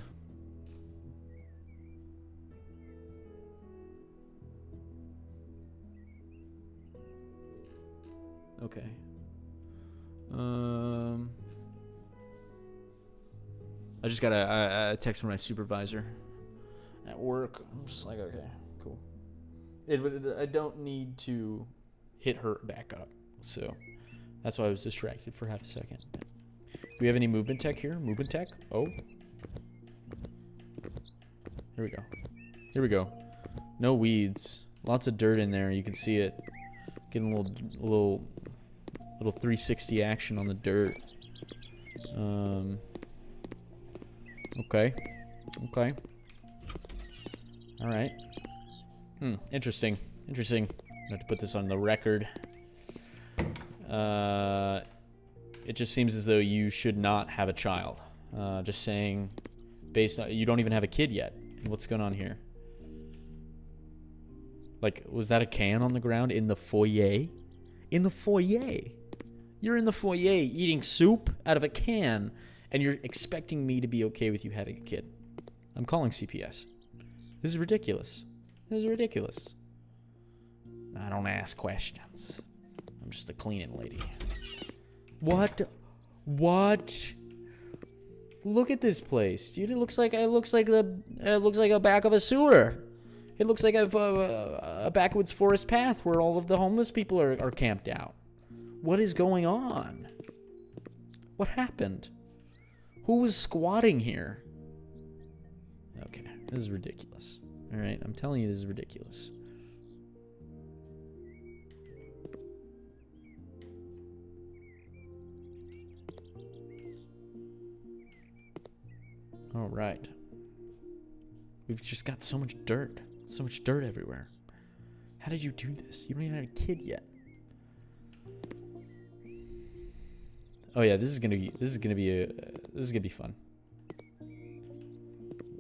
S1: Okay. I just got a text from my supervisor at work. I'm just like, okay, cool. I don't need to hit her back up, so that's why I was distracted for half a second. Do we have any movement tech here? Movement tech? Oh. Here we go. Here we go. No weeds. Lots of dirt in there. You can see it. Getting a little 360 action on the dirt. Okay. Okay. All right. Interesting. Interesting. I have to put this on the record. It just seems as though you should not have a child. Just saying, based on you don't even have a kid yet. What's going on here? Like, was that a can on the ground in the foyer? In the foyer? You're in the foyer eating soup out of a can, and you're expecting me to be okay with you having a kid. I'm calling CPS. This is ridiculous. This is ridiculous. I don't ask questions. I'm just a cleaning lady. What? What? Look at this place, dude. It looks like a back of a sewer. It looks like a backwoods forest path where all of the homeless people are camped out. What is going on? What happened? Who was squatting here? Okay, this is ridiculous. All right, I'm telling you, this is ridiculous. All right. We've just got so much dirt. So much dirt everywhere. How did you do this? You don't even have a kid yet. Oh yeah, this is gonna be fun.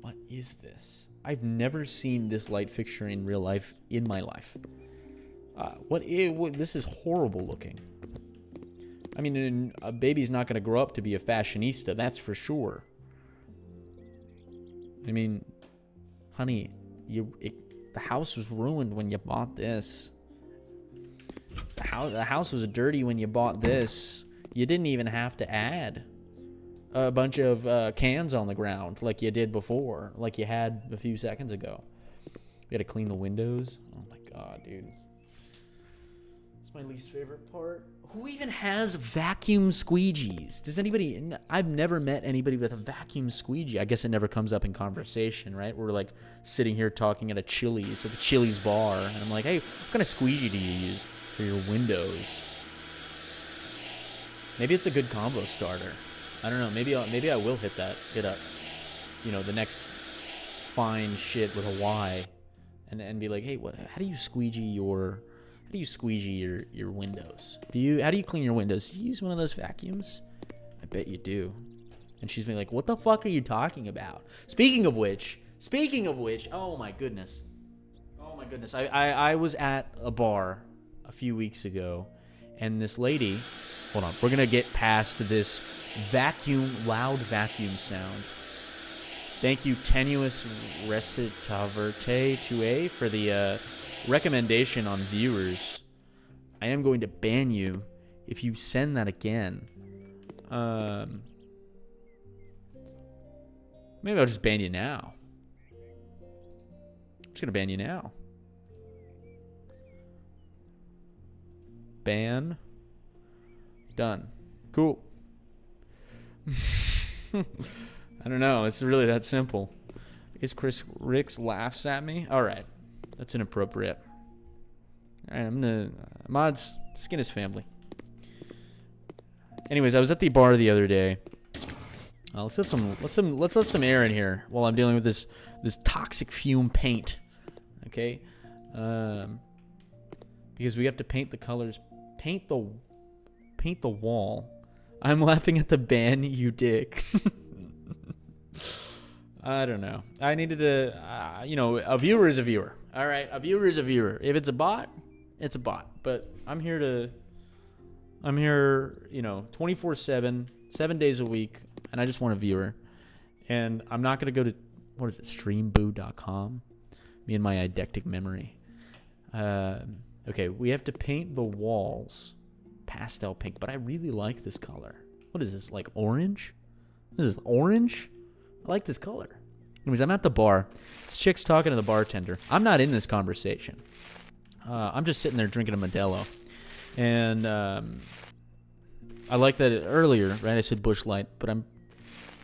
S1: What is this? I've never seen this light fixture in real life in my life. This is horrible looking. I mean, a baby's not gonna grow up to be a fashionista, that's for sure. I mean, honey, the house was ruined when you bought this. The house was dirty when you bought this. You didn't even have to add a bunch of cans on the ground like you did before, like you had a few seconds ago. We had to clean the windows. Oh my god, dude. It's my least favorite part. Who even has vacuum squeegees? Does anybody... I've never met anybody with a vacuum squeegee. I guess it never comes up in conversation, right? We're like sitting here talking at the Chili's bar, and I'm like, hey, what kind of squeegee do you use for your windows? Maybe it's a good combo starter. I don't know. Maybe I will hit up. You know, the next fine shit with a Y, and be like, hey, how do you squeegee your windows? How do you clean your windows? Do you use one of those vacuums? I bet you do. And she's been like, what the fuck are you talking about? Speaking of which, oh my goodness. I was at a bar a few weeks ago, and this lady, hold on, we're gonna get past this loud vacuum sound. Thank you, Tenuous Recitaverte 2A, for the recommendation on viewers. I am going to ban you if you send that again. Maybe I'll just ban you now. I'm just gonna ban you now. Ban. Done. Cool. I don't know. It's really that simple. I guess Chris Ricks laughs at me. All right. That's inappropriate. All right, I'm gonna... Mods, skin his family. Anyways, I was at the bar the other day. Let's let some air in here while I'm dealing with this toxic fume paint. Okay? Because we have to paint the colors. Paint the wall. I'm laughing at the ban, you dick. I don't know. I needed to, a viewer is a viewer. All right, a viewer is a viewer. If it's a bot, it's a bot. But I'm here, 24/7, 7 days a week, and I just want a viewer. And I'm not going to go to, streamboo.com? Me and my eidectic memory. Okay, we have to paint the walls pastel pink, but I really like this color. What is this, like orange? This is orange? I like this color. Anyways, I'm at the bar. This chick's talking to the bartender. I'm not in this conversation. I'm just sitting there drinking a Modelo. And I like that earlier, right? I said Busch Light, but I'm...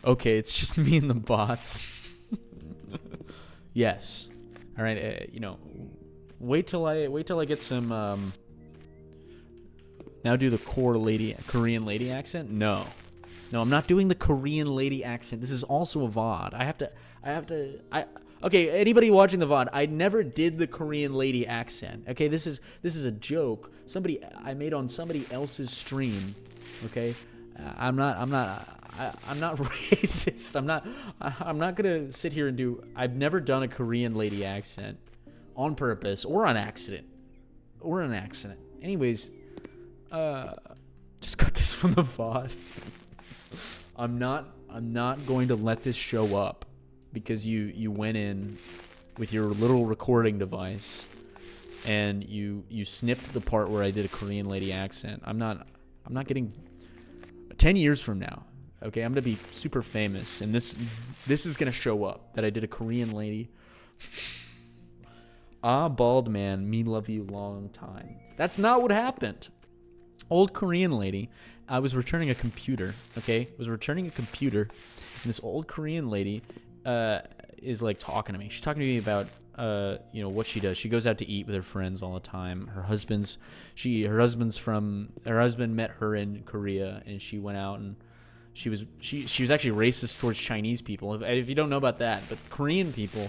S1: Okay, it's just me and the bots. Yes. All right, wait till I get some... Now do the Korean lady accent? No, I'm not doing the Korean lady accent. This is also a VOD. Okay, anybody watching the VOD, I never did the Korean lady accent. Okay, this is a joke. I made on somebody else's stream. Okay, I'm not racist. I'm not gonna sit here and do. I've never done a Korean lady accent on purpose or on accident. Anyways. Just cut this from the VOD. I'm not going to let this show up because you went in with your little recording device and you snipped the part where I did a Korean lady accent. I'm not getting 10 years from now. Okay, I'm gonna be super famous, and this is gonna show up that I did a Korean lady. Bald man, me love you long time. That's not what happened. Old Korean lady. I was returning a computer. Okay, was returning a computer, and this old Korean lady is like talking to me. She's talking to me about what she does. She goes out to eat with her friends all the time. Her husband met her in Korea, and she went out and she was actually racist towards Chinese people. If you don't know about that, but Korean people,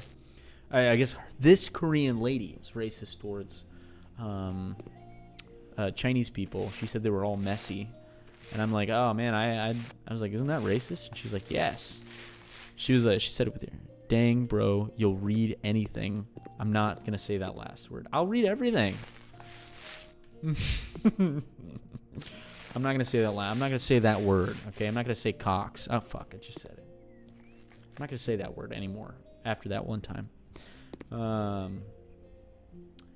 S1: I guess this Korean lady was racist towards Chinese people. She said they were all messy, and I'm like, oh man, I was like, isn't that racist? And she's like, yes. She said it with her. Dang, bro, you'll read anything. I'm not gonna say that last word. I'll read everything. I'm not gonna say that. I'm not gonna say that word. Okay, I'm not gonna say cocks. Oh fuck, I just said it. I'm not gonna say that word anymore after that one time.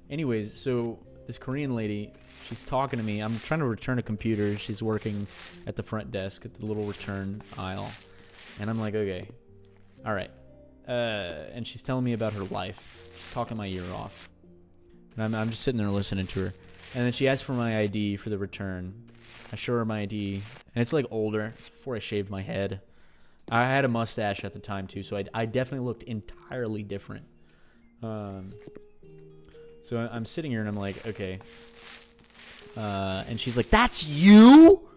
S1: Anyways, so this Korean lady, she's talking to me. I'm trying to return a computer. She's working at the front desk at the little return aisle, and I'm like, okay, all right. And she's telling me about her life. She's talking my ear off, and I'm just sitting there listening to her. And then she asked for my ID for the return. I show her my ID, and it's like older. It's before I shaved my head. I had a mustache at the time too, so I definitely looked entirely different. So I'm sitting here and I'm like, okay. And she's like, "That's you?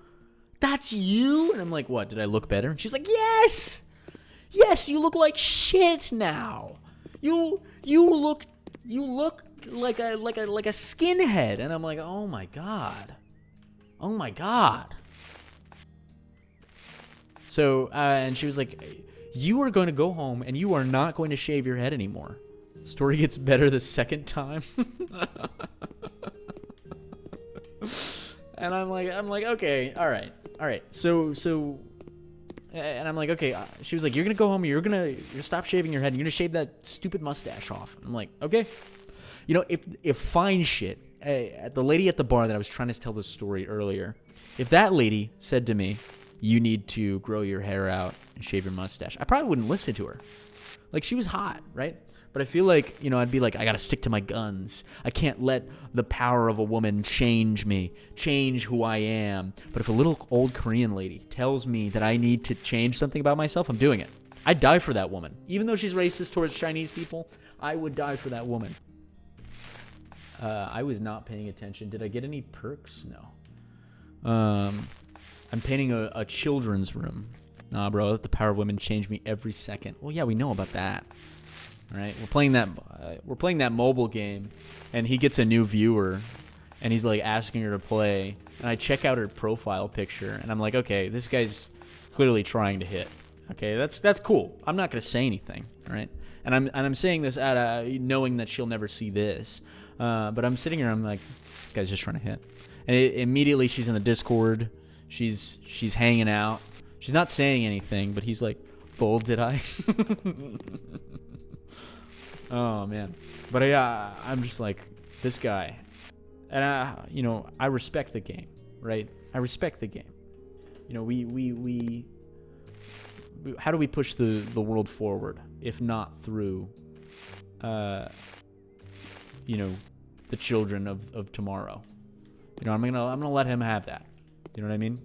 S1: That's you?" And I'm like, "What? Did I look better?" And she's like, "Yes, yes, you look like shit now. You look like a skinhead." And I'm like, "Oh my god, oh my god." So and she was like, "You are going to go home and you are not going to shave your head anymore." Story gets better the second time. And I'm like, okay, all right. So, and I'm like, okay. She was like, "You're gonna go home. You're gonna stop shaving your head. You're gonna shave that stupid mustache off." I'm like, okay. You know, if fine shit, the lady at the bar that I was trying to tell this story earlier, if that lady said to me, "You need to grow your hair out and shave your mustache," I probably wouldn't listen to her. Like, she was hot, right? But I feel like, I'd be like, I gotta stick to my guns. I can't let the power of a woman change me, change who I am. But if a little old Korean lady tells me that I need to change something about myself, I'm doing it. I'd die for that woman. Even though she's racist towards Chinese people, I would die for that woman. I was not paying attention. Did I get any perks? No. I'm painting a children's room. Nah, bro, let the power of women change me every second. Well, yeah, we know about that. All right, we're playing that mobile game, and he gets a new viewer, and he's like asking her to play, and I check out her profile picture, and I'm like, okay, this guy's clearly trying to hit. Okay, that's cool. I'm not gonna say anything, all right? And I'm saying this out knowing that she'll never see this, but I'm sitting here, I'm like, this guy's just trying to hit, and immediately she's in the Discord, she's hanging out, she's not saying anything, but he's like, "Bull, did I?" Oh man, but I'm just like, this guy, and I respect the game, right? I respect the game. We how do we push the world forward if not through, the children of tomorrow? I'm gonna let him have that. You know what I mean?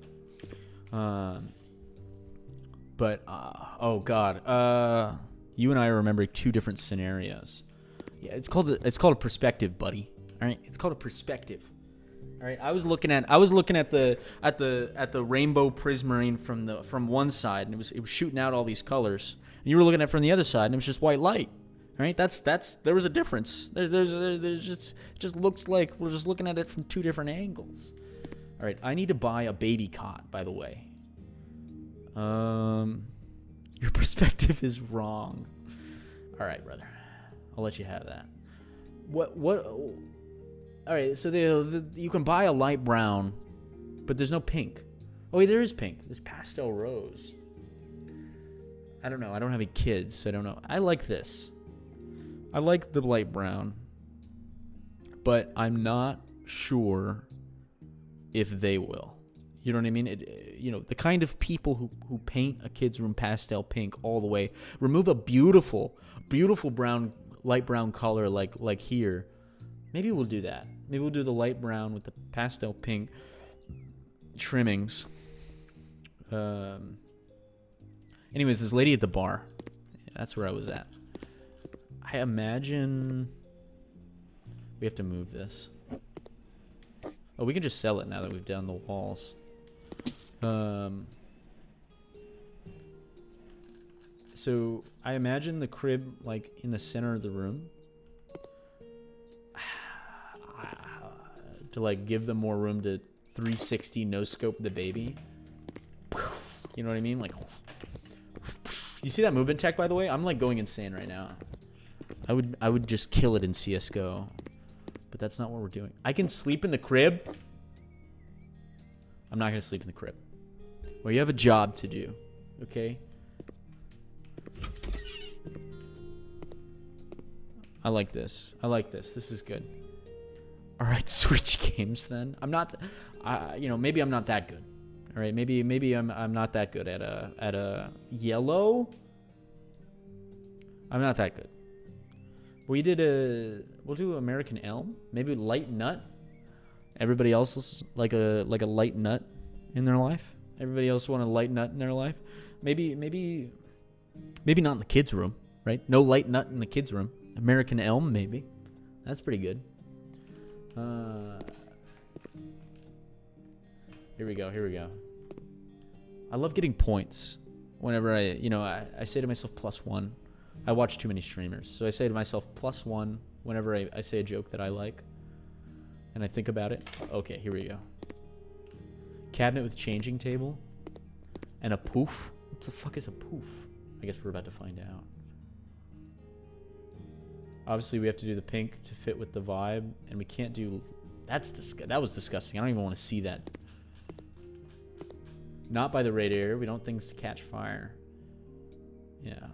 S1: But oh god, you and I are remembering two different scenarios. Yeah, it's called a perspective, buddy. All right, it's called a perspective. All right, I was looking at the rainbow prismarine from one side, and it was shooting out all these colors. And you were looking at it from the other side, and it was just white light. All right, there was a difference. There's just looks like we're just looking at it from two different angles. All right, I need to buy a baby cot, by the way. Your perspective is wrong. All right, brother. I'll let you have that. What? All right, so you can buy a light brown, but there's no pink. Oh, wait, there is pink. There's pastel rose. I don't know. I don't have any kids, so I don't know. I like this. I like the light brown, but I'm not sure if they will. You know what I mean? The kind of people who paint a kid's room pastel pink all the way, remove a beautiful brown, light brown color like here. Maybe we'll do that. Maybe we'll do the light brown with the pastel pink, trimmings. Anyways, this lady at the bar. That's where I was at. I imagine we have to move this. Oh, we can just sell it now that we've done the walls. So I imagine the crib like in the center of the room to like give them more room to 360 no scope the baby. You know what I mean? Like, you see that movement tech, by the way? I'm like going insane right now. I would just kill it in CS:GO, but that's not what we're doing. I can sleep in the crib. I'm not gonna sleep in the crib. Well, you have a job to do, okay? I like this. I like this. This is good. All right, switch games then. I'm not, you know, maybe I'm not that good. All right, maybe I'm not that good at a yellow. I'm not that good. We'll do American Elm. Maybe light nut. Everybody else is like a light nut in their life. Everybody else want a light nut in their life. Maybe not in the kids' room, right? No light nut in the kids' room. American Elm, maybe. That's pretty good. Here we go. I love getting points whenever I say to myself +1. I watch too many streamers. So I say to myself +1 whenever I say a joke that I like. And I think about it. Okay, here we go. Cabinet with changing table. And a poof. What the fuck is a poof? I guess we're about to find out. Obviously, we have to do the pink to fit with the vibe. And we can't do... That was disgusting. I don't even want to see that. Not by the radiator. We don't want things to catch fire. Yeah.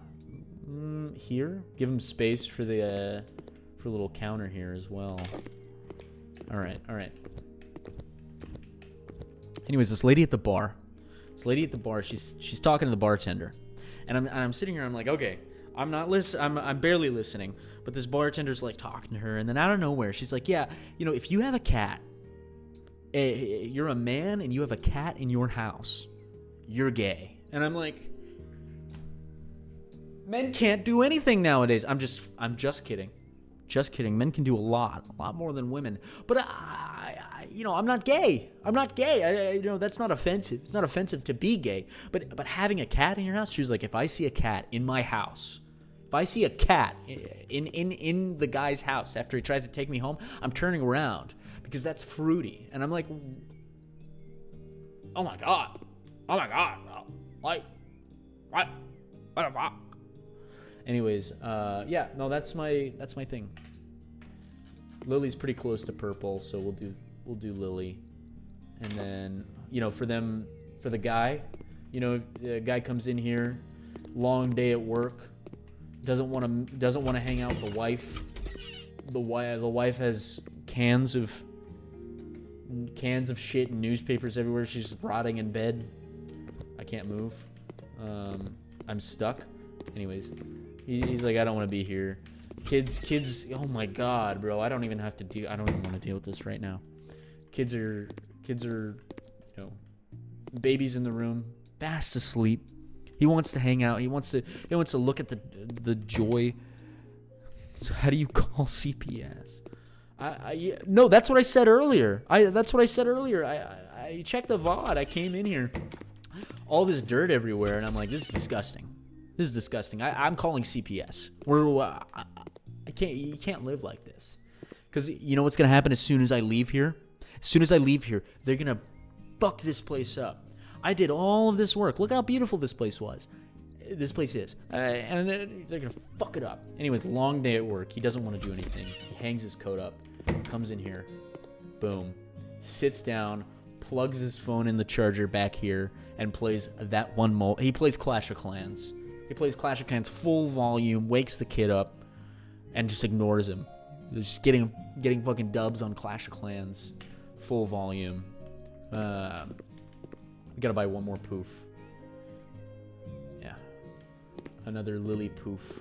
S1: Here? Give him space for the... for a little counter here as well. Alright. Anyways, this lady at the bar. She's talking to the bartender. And I'm sitting here, I'm like, okay, I'm barely listening. But this bartender's like talking to her, and then out of nowhere, she's like, yeah, if you have a cat, you're a man and you have a cat in your house, you're gay. And I'm like, men can't do anything nowadays. I'm just kidding. Just kidding. Men can do a lot more than women. But I'm not gay. That's not offensive. It's not offensive to be gay. But having a cat in your house, she was like, if I see a cat in my house, if I see a cat in the guy's house after he tries to take me home, I'm turning around because that's fruity. And I'm like, oh my god, like what the fuck? Anyways, yeah, no, that's my thing. Lily's pretty close to purple, so we'll do Lily. And then, for the guy, if the guy comes in here, long day at work, doesn't want to hang out with the wife. The wife has cans of shit and newspapers everywhere. She's rotting in bed. I can't move. I'm stuck. Anyways, he's like, I don't want to be here. Kids. Oh my god, bro. I don't even want to deal with this right now. Kids are, babies in the room, fast asleep. He wants to hang out. He wants to look at the joy. So how do you call CPS? No, that's what I said earlier. I checked the VOD. I came in here, all this dirt everywhere, and I'm like, this is disgusting. I'm calling CPS. You can't live like this. Because you know what's going to happen as soon as I leave here? As soon as I leave here, they're going to fuck this place up. I did all of this work. Look how beautiful this place was. This place is. And they're going to fuck it up. Anyways, long day at work. He doesn't want to do anything. He hangs his coat up. Comes in here. Boom. Sits down. Plugs his phone in the charger back here. And plays that one He plays Clash of Clans. He plays Clash of Clans full volume. Wakes the kid up. And just ignores him. Just getting fucking dubs on Clash of Clans. Full volume. We gotta buy one more poof. Yeah. Another Lily poof.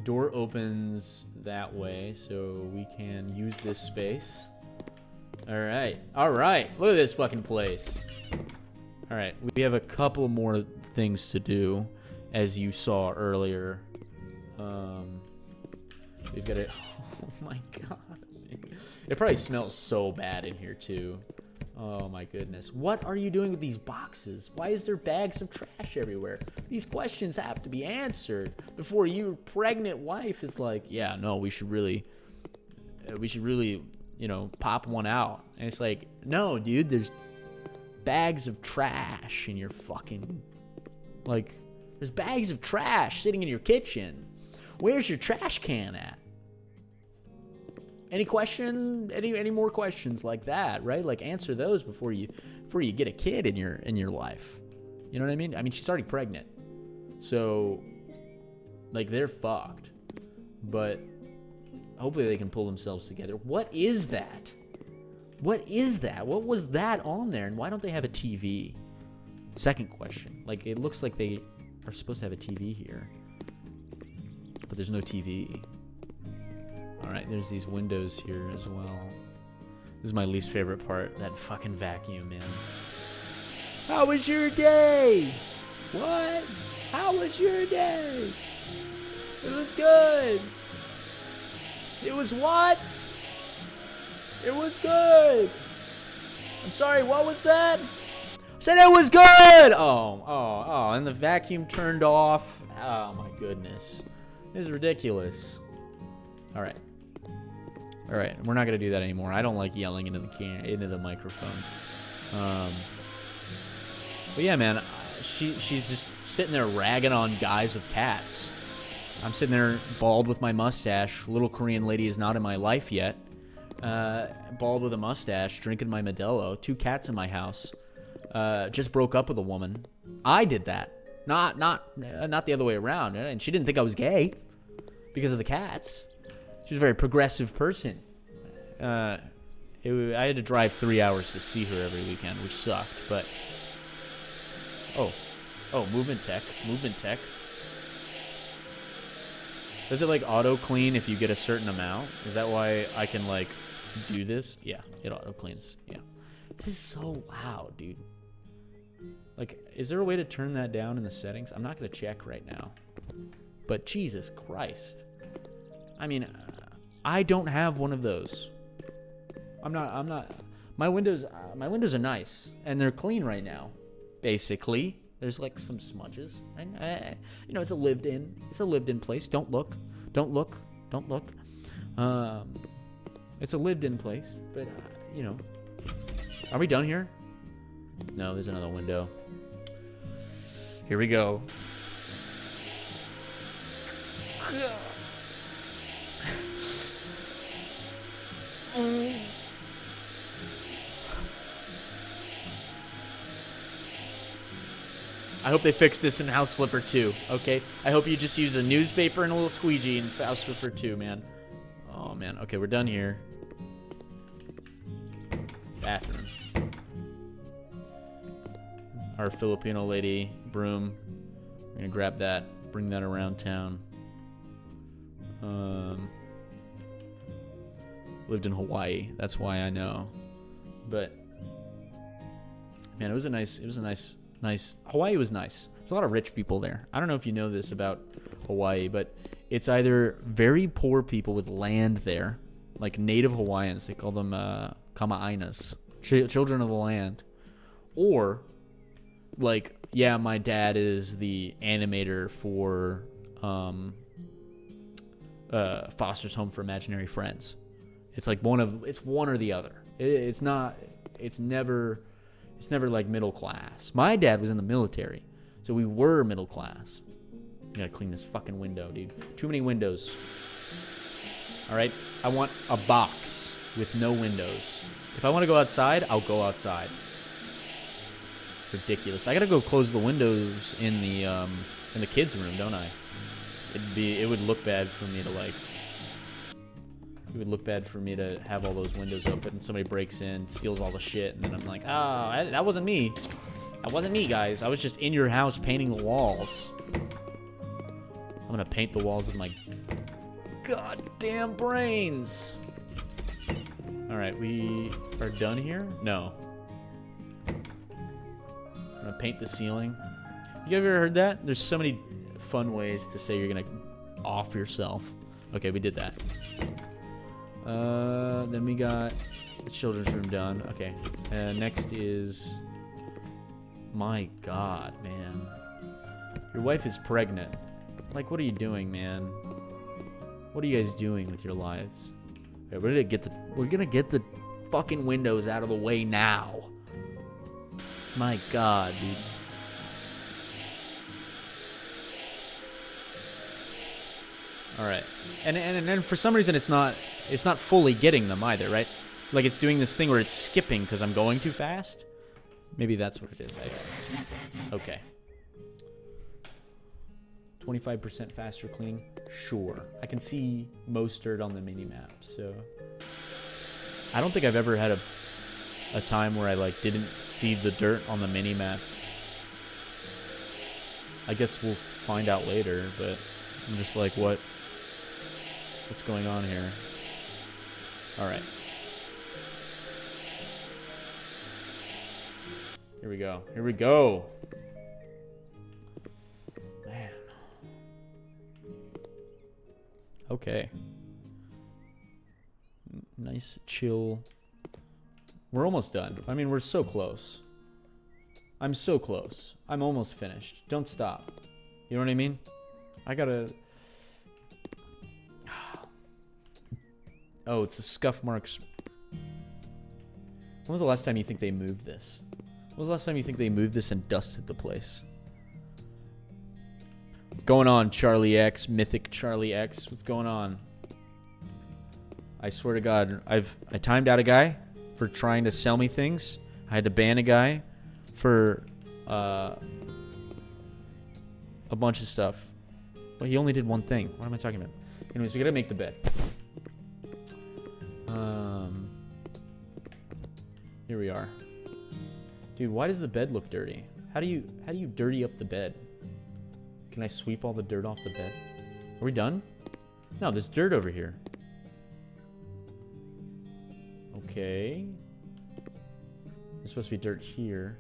S1: Door opens that way, so we can use this space. All right. All right. Look at this fucking place. All right. We have a couple more things to do, as you saw earlier. We've got it. Oh my god. It probably smells so bad in here too. Oh my goodness. What are you doing with these boxes? Why is there bags of trash everywhere? These questions have to be answered before your pregnant wife is like, yeah, no, we should really, you know, pop one out. And it's like, no, dude, there's bags of trash in your fucking, like, there's bags of trash sitting in your kitchen. Where's your trash can at? Any more questions like that, right? Like, answer those before you get a kid in your life. You know what I mean? I mean, she's already pregnant. So, like, they're fucked. But hopefully they can pull themselves together. What is that? What is that? What was that on there? And why don't they have a TV? Second question. Like, it looks like they are supposed to have a TV here. But there's no TV. Alright, there's these windows here as well. This is my least favorite part. That fucking vacuum, man. How was your day? What? How was your day? It was good. It was what? It was good. I'm sorry, what was that? I said it was good! Oh, and the vacuum turned off. Oh my goodness. This is ridiculous. Alright. Alright, we're not gonna do that anymore. I don't like yelling into the microphone. But yeah, man, she's just sitting there ragging on guys with cats. I'm sitting there bald with my mustache. Little Korean lady is not in my life yet. Bald with a mustache, drinking my Modelo. 2 cats in my house. Just broke up with a woman. I did that. Not the other way around. And she didn't think I was gay because of the cats. She's a very progressive person. I had to drive 3 hours to see her every weekend, which sucked. But oh, movement tech. Does it like auto clean if you get a certain amount? Is that why I can like do this? Yeah, it auto cleans. Yeah, this is so loud, dude. Like, is there a way to turn that down in the settings? I'm not gonna check right now. But Jesus Christ. I mean, I don't have one of those. I'm not. My windows are nice and they're clean right now. Basically, there's like some smudges. You know, it's a lived-in place. Don't look. It's a lived-in place, but you know. Are we done here? No, there's another window. Here we go. I hope they fix this in House Flipper 2, okay? I hope you just use a newspaper and a little squeegee in House Flipper 2, man. Oh, man. Okay, we're done here. Bathroom. Our Filipino lady broom. We're gonna grab that, bring that around town. Lived in Hawaii. That's why I know. But man, it was a nice. Hawaii was nice. There's a lot of rich people there. I don't know if you know this about Hawaii, but it's either very poor people with land there, like native Hawaiians. They call them kama'ainas, children of the land, or like, yeah, my dad is the animator for Foster's Home for Imaginary Friends. It's like it's one or the other. It's never like middle class. My dad was in the military, so we were middle class. I gotta clean this fucking window, dude. Too many windows. All right, I want a box with no windows. If I want to go outside, I'll go outside. Ridiculous. I gotta go close the windows in the kids' room, don't I? It would look bad for me to like. It would look bad for me to have all those windows open and somebody breaks in, steals all the shit, and then I'm like, that wasn't me. That wasn't me, guys. I was just in your house painting the walls. I'm gonna paint the walls with my goddamn brains. All Alright, we are done here? No. I'm gonna paint the ceiling. You ever heard that? There's so many fun ways to say you're gonna off yourself. Okay, we did that. Then we got the children's room done. Okay. Next is... My God, man. Your wife is pregnant. Like, what are you doing, man? What are you guys doing with your lives? Okay, we're gonna get the fucking windows out of the way now. My God, dude. All right, and then for some reason it's not fully getting them either, right? Like it's doing this thing where it's skipping because I'm going too fast. Maybe that's what it is. Okay. 25% faster clean. Sure, I can see most dirt on the mini map, so I don't think I've ever had a time where I like didn't see the dirt on the mini map. I guess we'll find out later, but I'm just like, what's going on here? All right. Here we go. Here we go. Man. Okay. Nice, chill. We're almost done. I mean, we're so close. I'm so close. I'm almost finished. Don't stop. You know what I mean? I gotta... Oh, it's the scuff marks. When was the last time you think they moved this? When was the last time you think they moved this and dusted the place? What's going on, Charlie X? Mythic Charlie X? What's going on? I swear to God, I timed out a guy for trying to sell me things. I had to ban a guy for a bunch of stuff. But he only did one thing. What am I talking about? Anyways, we gotta make the bed. Here we are. Dude, why does the bed look dirty? How do you dirty up the bed? Can I sweep all the dirt off the bed? Are we done? No, there's dirt over here. Okay. There's supposed to be dirt here.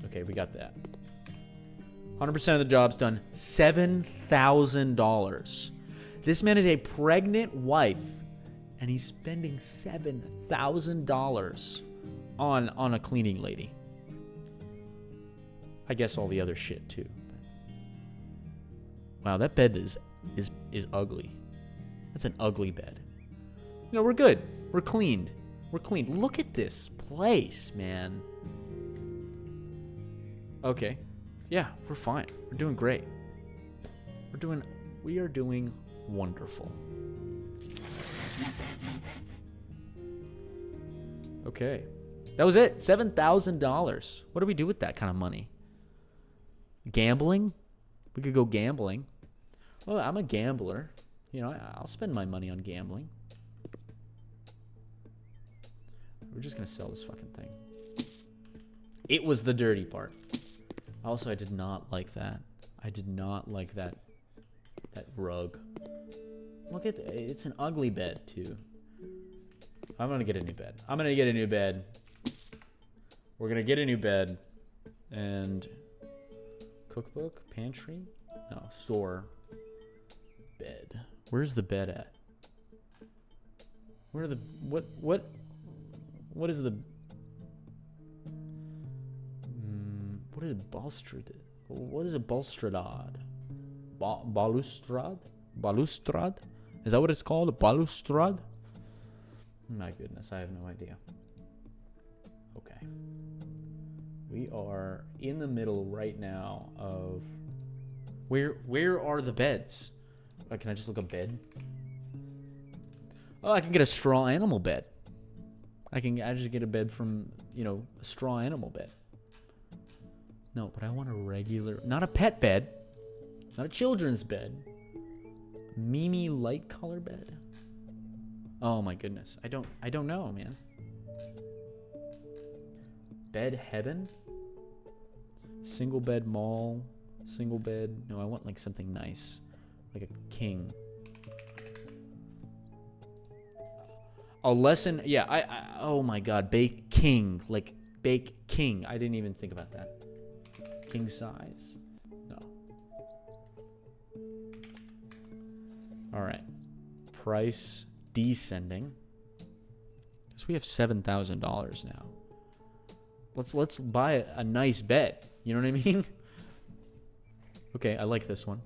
S1: Okay, we got that. 100% of the job's done. $7,000. This man is a pregnant wife, and he's spending $7,000 on a cleaning lady. I guess all the other shit too. Wow, that bed is ugly. That's an ugly bed. No, we're good. We're cleaned. We're cleaned. Look at this place, man. Okay. Yeah, we're fine. We're doing great. We are doing wonderful. Okay. That was it. $7,000. What do we do with that kind of money? Gambling? We could go gambling. Well, I'm a gambler. You know, I'll spend my money on gambling. We're just going to sell this fucking thing. It was the dirty part. Also, I did not like that. I did not like that rug. Look at it. It's an ugly bed, too. I'm going to get a new bed. I'm going to get a new bed. We're going to get a new bed. And cookbook, pantry? No, store. Bed. Where's the bed at? Where are the... What is the... what is a balustrade? What is a balustrade? Balustrade? Balustrade? Is that what it's called? A balustrade? My goodness, I have no idea. Okay. We are in the middle right now of... Where are the beds? Can I just look up bed? Oh, I can get a straw animal bed. I just get a bed from, a straw animal bed. No, but I want a regular... Not a pet bed. Not a children's bed. Mimi light color bed. Oh my goodness. I don't know, man. Bed heaven? Single bed mall. Single bed. No, I want like something nice. Like a king. A lesson, yeah, oh my god, bake king. Like, bake king. I didn't even think about that. King size? No. Alright. Price descending. Because we have $7,000 now. Let's buy a nice bed. You know what I mean? Okay, I like this one.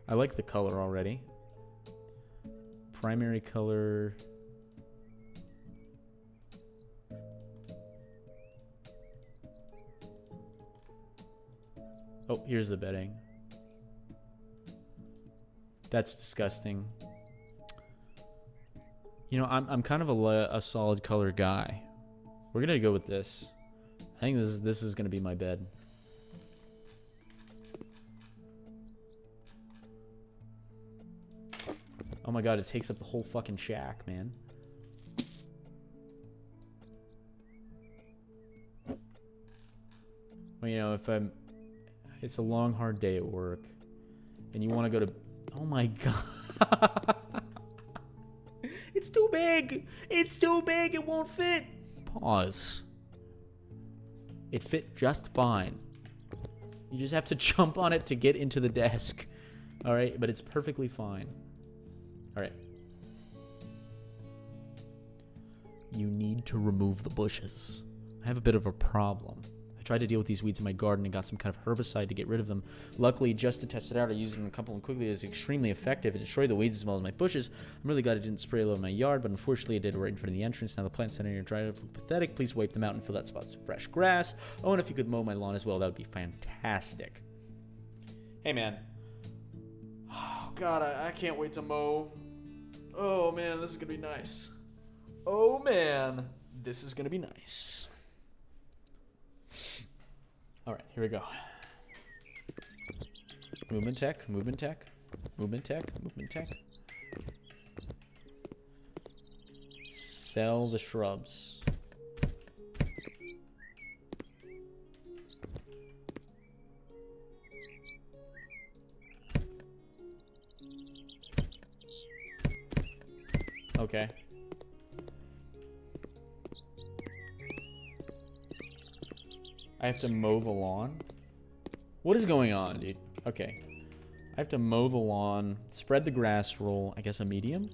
S1: I like the color already. Primary color. Oh, here's the bedding. That's disgusting. You know, I'm kind of a solid color guy. We're gonna go with this. I think this is gonna be my bed. Oh my god, it takes up the whole fucking shack, man. Well, you know, it's a long, hard day at work, and you want to go to... Oh my god. It's too big. It's too big. It won't fit. Pause. It fit just fine. You just have to jump on it to get into the desk. All right, but it's perfectly fine. All right. You need to remove the bushes. I have a bit of a problem. I tried to deal with these weeds in my garden and got some kind of herbicide to get rid of them. Luckily, just to test it out, I used it on a couple and quickly. It was extremely effective. It destroyed the weeds as well as my bushes. I'm really glad I didn't spray all over my yard, but unfortunately it did right in front of the entrance. Now the plants standing here dried up look pathetic. Please wipe them out and fill that spot with fresh grass. Oh, and if you could mow my lawn as well, that would be fantastic. Hey, man. Oh, God, I can't wait to mow. Oh, man, this is going to be nice. Oh, man, this is going to be nice. All right, here we go. Movement tech, movement tech, movement tech, movement tech. Sell the shrubs. Okay. I have to mow the lawn? What is going on, dude? Okay. I have to mow the lawn, spread the grass roll, I guess a medium?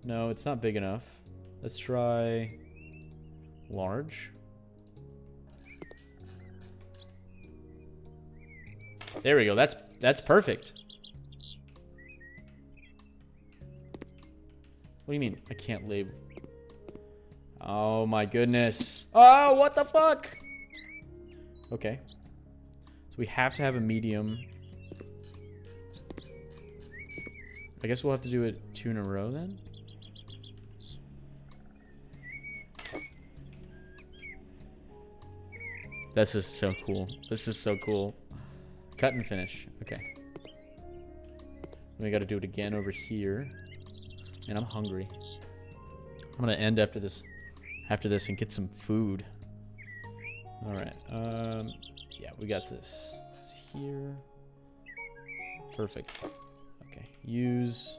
S1: No, it's not big enough. Let's try large. There we go. That's perfect. What do you mean? I can't label. Oh my goodness. Oh, what the fuck? Okay. So we have to have a medium. I guess we'll have to do it 2 in a row then. This is so cool. This is so cool. Cut and finish. Okay. We gotta do it again over here. And I'm hungry. I'm gonna end after this and get some food. Alright. Yeah, we got this. It's here. Perfect. Okay. Use.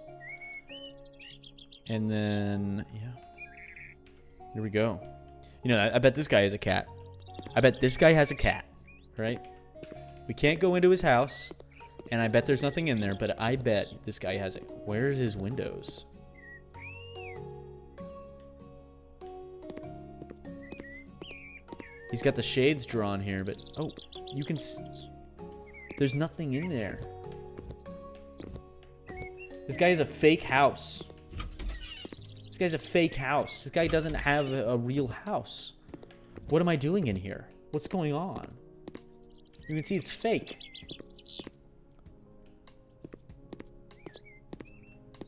S1: And then, yeah. Here we go. You know, I bet this guy has a cat. I bet this guy has a cat. Right? We can't go into his house. And I bet there's nothing in there. But I bet this guy has it. Where's his windows? He's got the shades drawn here, but... Oh, you can... There's nothing in there. This guy has a fake house. This guy's a fake house. This guy doesn't have a real house. What am I doing in here? What's going on? You can see it's fake.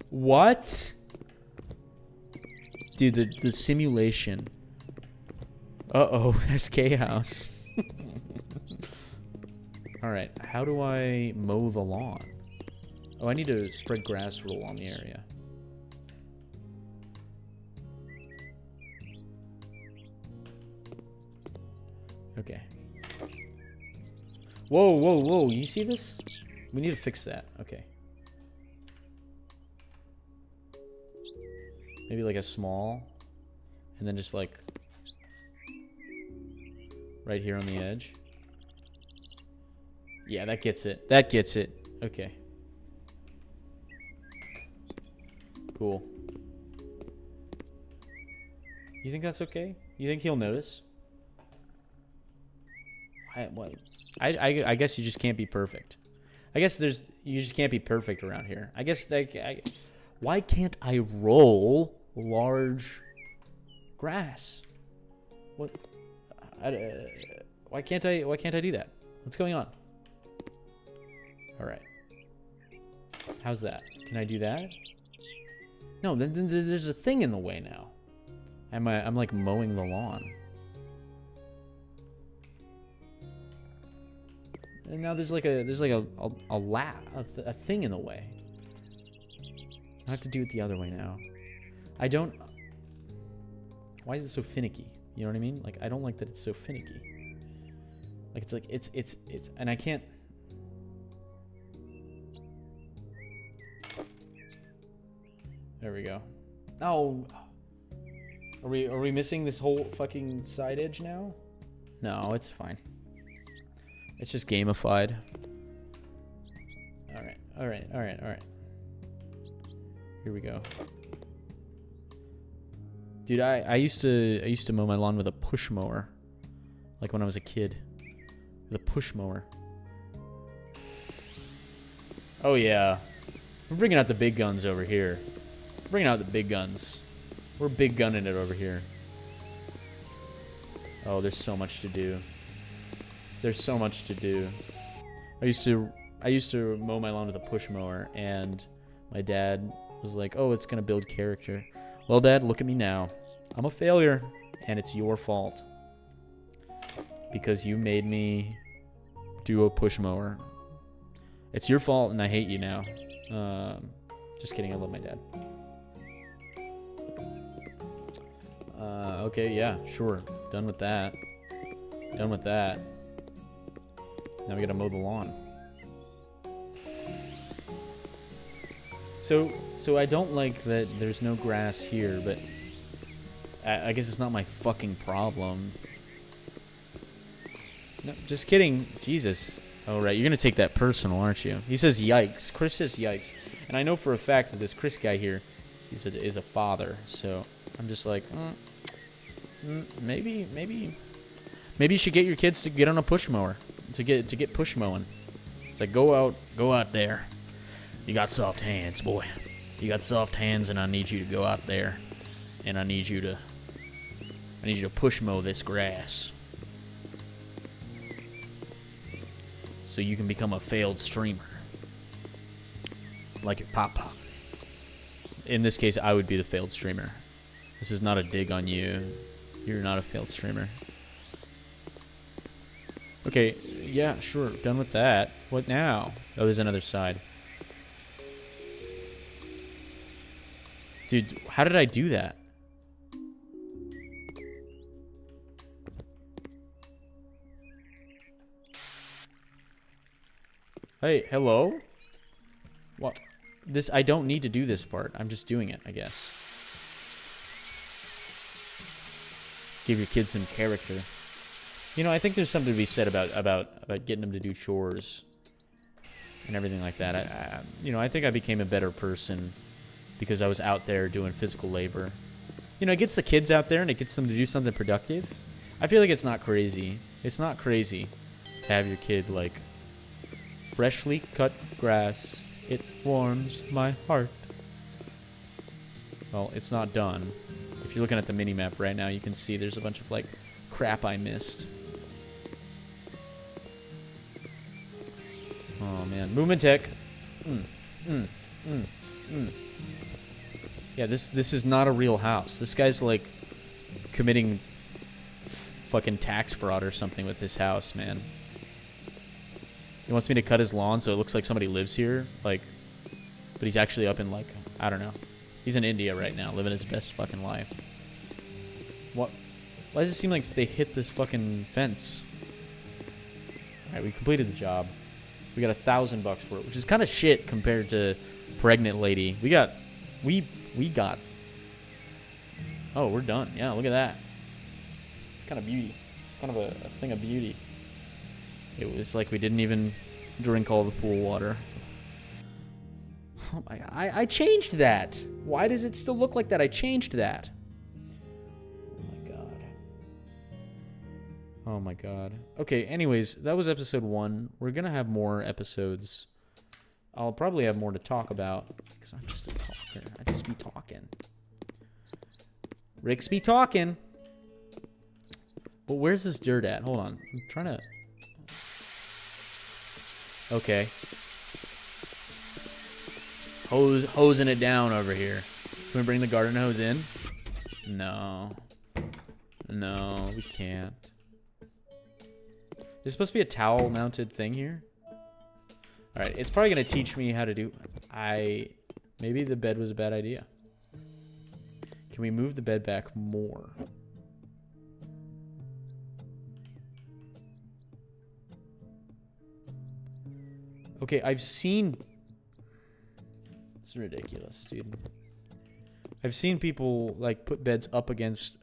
S1: What? Dude, the simulation... Uh-oh, SK house. Alright, how do I mow the lawn? Oh, I need to spread grass roll on the area. Okay. Whoa, whoa, whoa, you see this? We need to fix that. Okay. Maybe like a small. And then just like right here on the edge. Yeah, that gets it. That gets it. Okay. Cool. You think that's okay? You think he'll notice? I guess you just can't be perfect. I guess you just can't be perfect around here. I guess why can't I roll large grass? What? Why can't I do that? What's going on? All right. How's that? Can I do that? No, then there's a thing in the way now. I'm like mowing the lawn. And now there's like a thing in the way. I have to do it the other way now. I don't. Why is it so finicky? You know what I mean? Like, I don't like that it's so finicky. Like it's and I can't. There we go. Oh, are we missing this whole fucking side edge now? No, it's fine. It's just gamified. All right. Here we go. Dude, I used to mow my lawn with a push mower, like when I was a kid, with a push mower. Oh yeah, we're bringing out the big guns over here. Bringing out the big guns. We're big gunning it over here. Oh, there's so much to do. There's so much to do. I used to mow my lawn with a push mower, and my dad was like, "Oh, it's gonna build character." Well, Dad, look at me now. I'm a failure, and it's your fault because you made me do a push mower. It's your fault, and I hate you now. Just kidding. I love my dad. Okay, yeah, sure. Done with that. Done with that. Now we gotta mow the lawn. So I don't like that there's no grass here, but I guess it's not my fucking problem. No, just kidding. Jesus. Oh, right. You're gonna take that personal, aren't you? He says yikes. Chris says yikes. And I know for a fact that this Chris guy here is a father, so I'm just like, maybe you should get your kids to get on a push mower, to get push mowing. It's like, go out there. You got soft hands, boy. You got soft hands, and I need you to go out there, and I need you to push mow this grass, so you can become a failed streamer, like your pop. In this case, I would be the failed streamer. This is not a dig on you. You're not a failed streamer. Okay, yeah, sure. Done with that. What now? Oh, there's another side. Dude, how did I do that? Hey, hello? What? I don't need to do this part. I'm just doing it, I guess. Give your kids some character. You know, I think there's something to be said about getting them to do chores and everything like that. I think I became a better person because I was out there doing physical labor. You know, it gets the kids out there and it gets them to do something productive. I feel like it's not crazy. It's not crazy to have your kid, like, freshly cut grass. It warms my heart. Well, it's not done. If you're looking at the mini-map right now, you can see there's a bunch of, like, crap I missed. Oh, man. Movement tech. Yeah, this is not a real house. This guy's, like, committing fucking tax fraud or something with his house, man. He wants me to cut his lawn so it looks like somebody lives here, like, but he's actually up in, like, I don't know. He's in India right now, living his best fucking life. What? Why does it seem like they hit this fucking fence? Alright, we completed the job. We got $1,000 for it, which is kind of shit compared to pregnant lady. We got Oh, we're done. Yeah, look at that. It's kind of beauty. It's kind of a thing of beauty. It was like we didn't even drink all the pool water. Oh my, I changed that. Why does it still look like that? I changed that. Oh my god. Oh my god. Okay, anyways, that was episode 1. We're gonna have more episodes. I'll probably have more to talk about because I'm just a talker. I just be talking. Rick's be talking. But where's this dirt at? Hold on. I'm trying to... Okay. Hosing it down over here. Can we bring the garden hose in? No. No, we can't. Is supposed to be a towel mounted thing here? Alright, it's probably going to teach me how to do... Maybe the bed was a bad idea. Can we move the bed back more? Okay, I've seen... It's ridiculous, dude. I've seen people, like, put beds up against,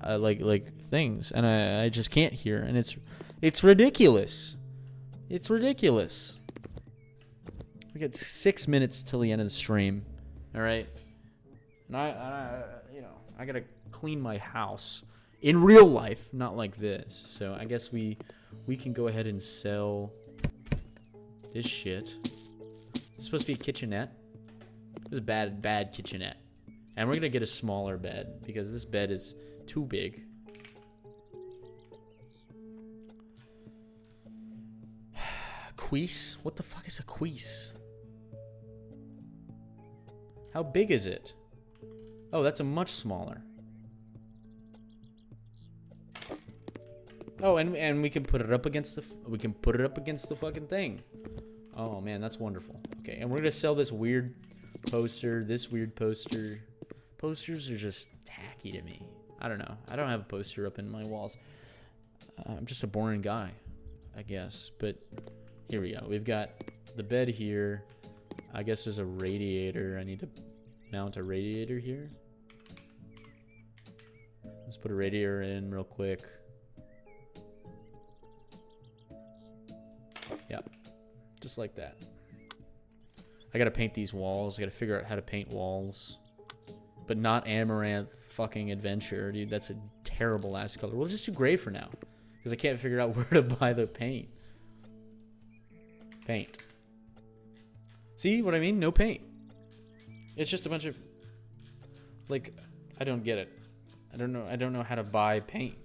S1: like things, and I just can't hear, and it's ridiculous. It's ridiculous. We got 6 minutes till the end of the stream, all right? And I gotta clean my house in real life, not like this. So I guess we can go ahead and sell this shit. It's supposed to be a kitchenette. It was a bad kitchenette. And we're gonna get a smaller bed because this bed is too big. Queese? What the fuck is a queese? How big is it? Oh, that's a much smaller. Oh, and we can put it up against the fucking thing. Oh man, that's wonderful. Okay, and we're gonna sell this weird poster, this weird poster. Posters are just tacky to me. I don't know. I don't have a poster up in my walls. I'm just a boring guy, I guess. But here we go. We've got the bed here. I guess there's a radiator. I need to mount a radiator here. Let's put a radiator in real quick. Yep. Just like that. I gotta paint these walls. I gotta figure out how to paint walls. But not Amaranth fucking Adventure, dude. That's a terrible ass color. We'll just do gray for now. Because I can't figure out where to buy the paint. Paint. See what I mean? No paint. It's just a bunch of... Like, I don't get it. I don't know how to buy paint.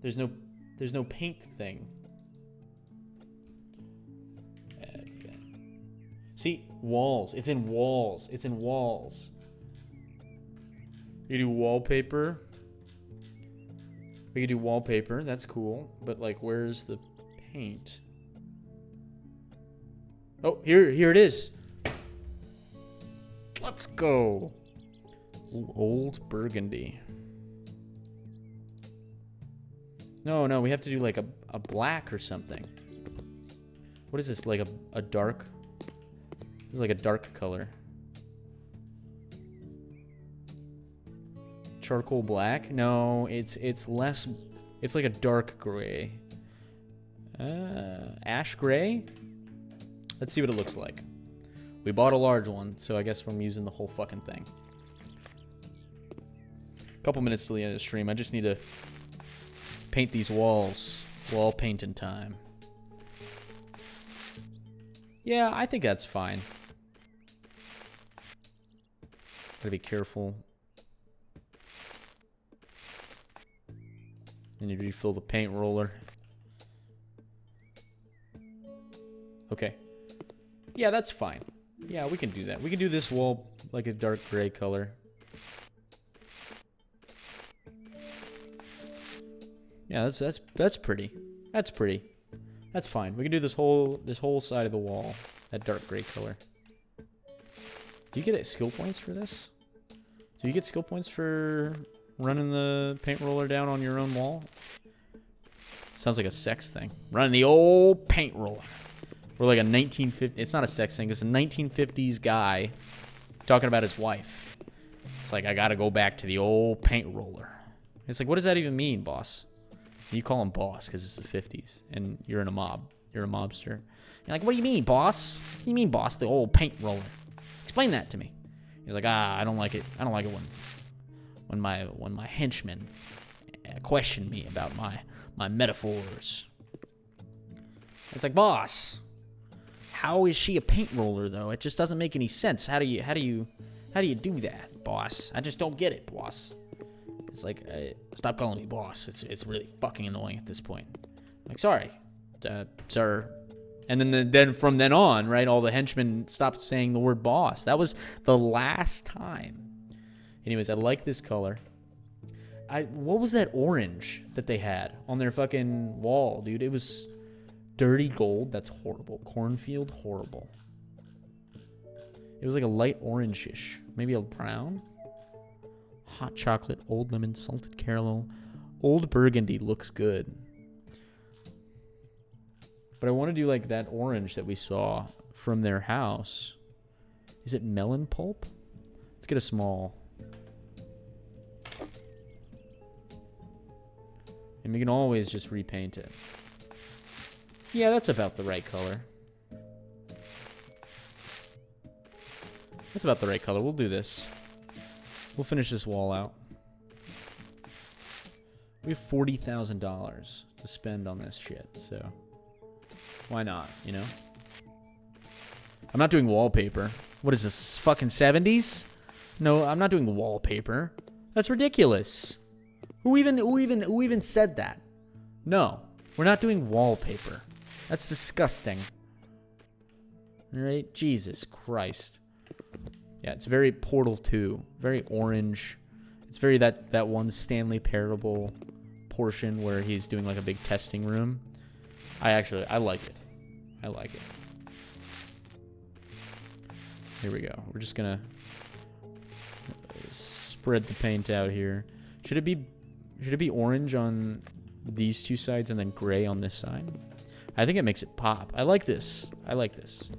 S1: There's no paint thing. See, walls. It's in walls. It's in walls. You do wallpaper. We could do wallpaper. That's cool. But like, where's the paint? Oh, here it is. Let's go. Ooh, old burgundy. No, we have to do like a black or something. What is this? Like a dark? This is like a dark color. Charcoal black? No, it's less. It's like a dark gray. Ash gray? Let's see what it looks like. We bought a large one, so I guess I'm using the whole fucking thing. Couple minutes till the end of the stream. I just need to paint these walls. Wall painting time. Yeah, I think that's fine. Gotta be careful. And you refill the paint roller. Okay. Yeah, that's fine. Yeah, we can do that. We can do this wall like a dark gray color. Yeah, that's pretty. That's pretty. That's fine. We can do this whole side of the wall that dark gray color. Do you get skill points for this? Do you get skill points for running the paint roller down on your own wall? Sounds like a sex thing. Running the old paint roller. Or like a 1950... It's not a sex thing. It's a 1950s guy talking about his wife. like, I gotta go back to the old paint roller. It's like, what does that even mean, boss? You call him boss because it's the 50s, and you're in a mob. You're a mobster. You're like, what do you mean, boss? What do you mean, boss? The old paint roller. Explain that to me. He's like, I don't like it. I don't like it when my henchmen question me about my metaphors. It's like, boss, how is she a paint roller though? It just doesn't make any sense. How do you do that, boss? I just don't get it, boss. It's like, stop calling me boss. It's really fucking annoying at this point. I'm like, sorry, sir. And then from then on, right, all the henchmen stopped saying the word boss. That was the last time. Anyways, I like this color. What was that orange that they had on their fucking wall, dude? It was dirty gold. That's horrible. Cornfield, horrible. It was like a light orange-ish. Maybe a brown. Hot chocolate, old lemon, salted caramel. Old burgundy looks good. But I want to do like that orange that we saw from their house. Is it melon pulp? Let's get a small. And we can always just repaint it. Yeah, that's about the right color. That's about the right color. We'll do this. We'll finish this wall out. We have $40,000 to spend on this shit, so why not, you know? I'm not doing wallpaper. What is this, fucking 70s? No, I'm not doing wallpaper. That's ridiculous. Who even said that? No, we're not doing wallpaper. That's disgusting. All right, Jesus Christ. Yeah, it's very Portal 2, very orange. It's very that one Stanley Parable portion where he's doing like a big testing room. I like it. I like it. Here we go. We're just gonna spread the paint out here. Should it be orange on these two sides and then gray on this side? I think it makes it pop. I like this. I like this.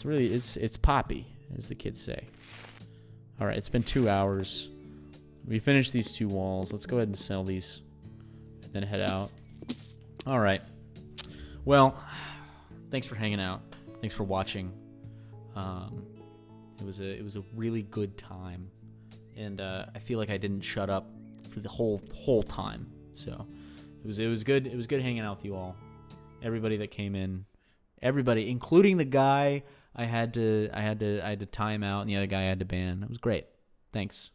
S1: It's poppy, as the kids say. All right, it's been 2 hours. We finished these 2 walls. Let's go ahead and sell these and then head out. All right. Well, thanks for hanging out. Thanks for watching. It was a really good time, and I feel like I didn't shut up for the whole time. So it was good. It was good hanging out with you all. Everybody that came in, everybody, including the guy I had to time out, and the other guy I had to ban. It was great. Thanks.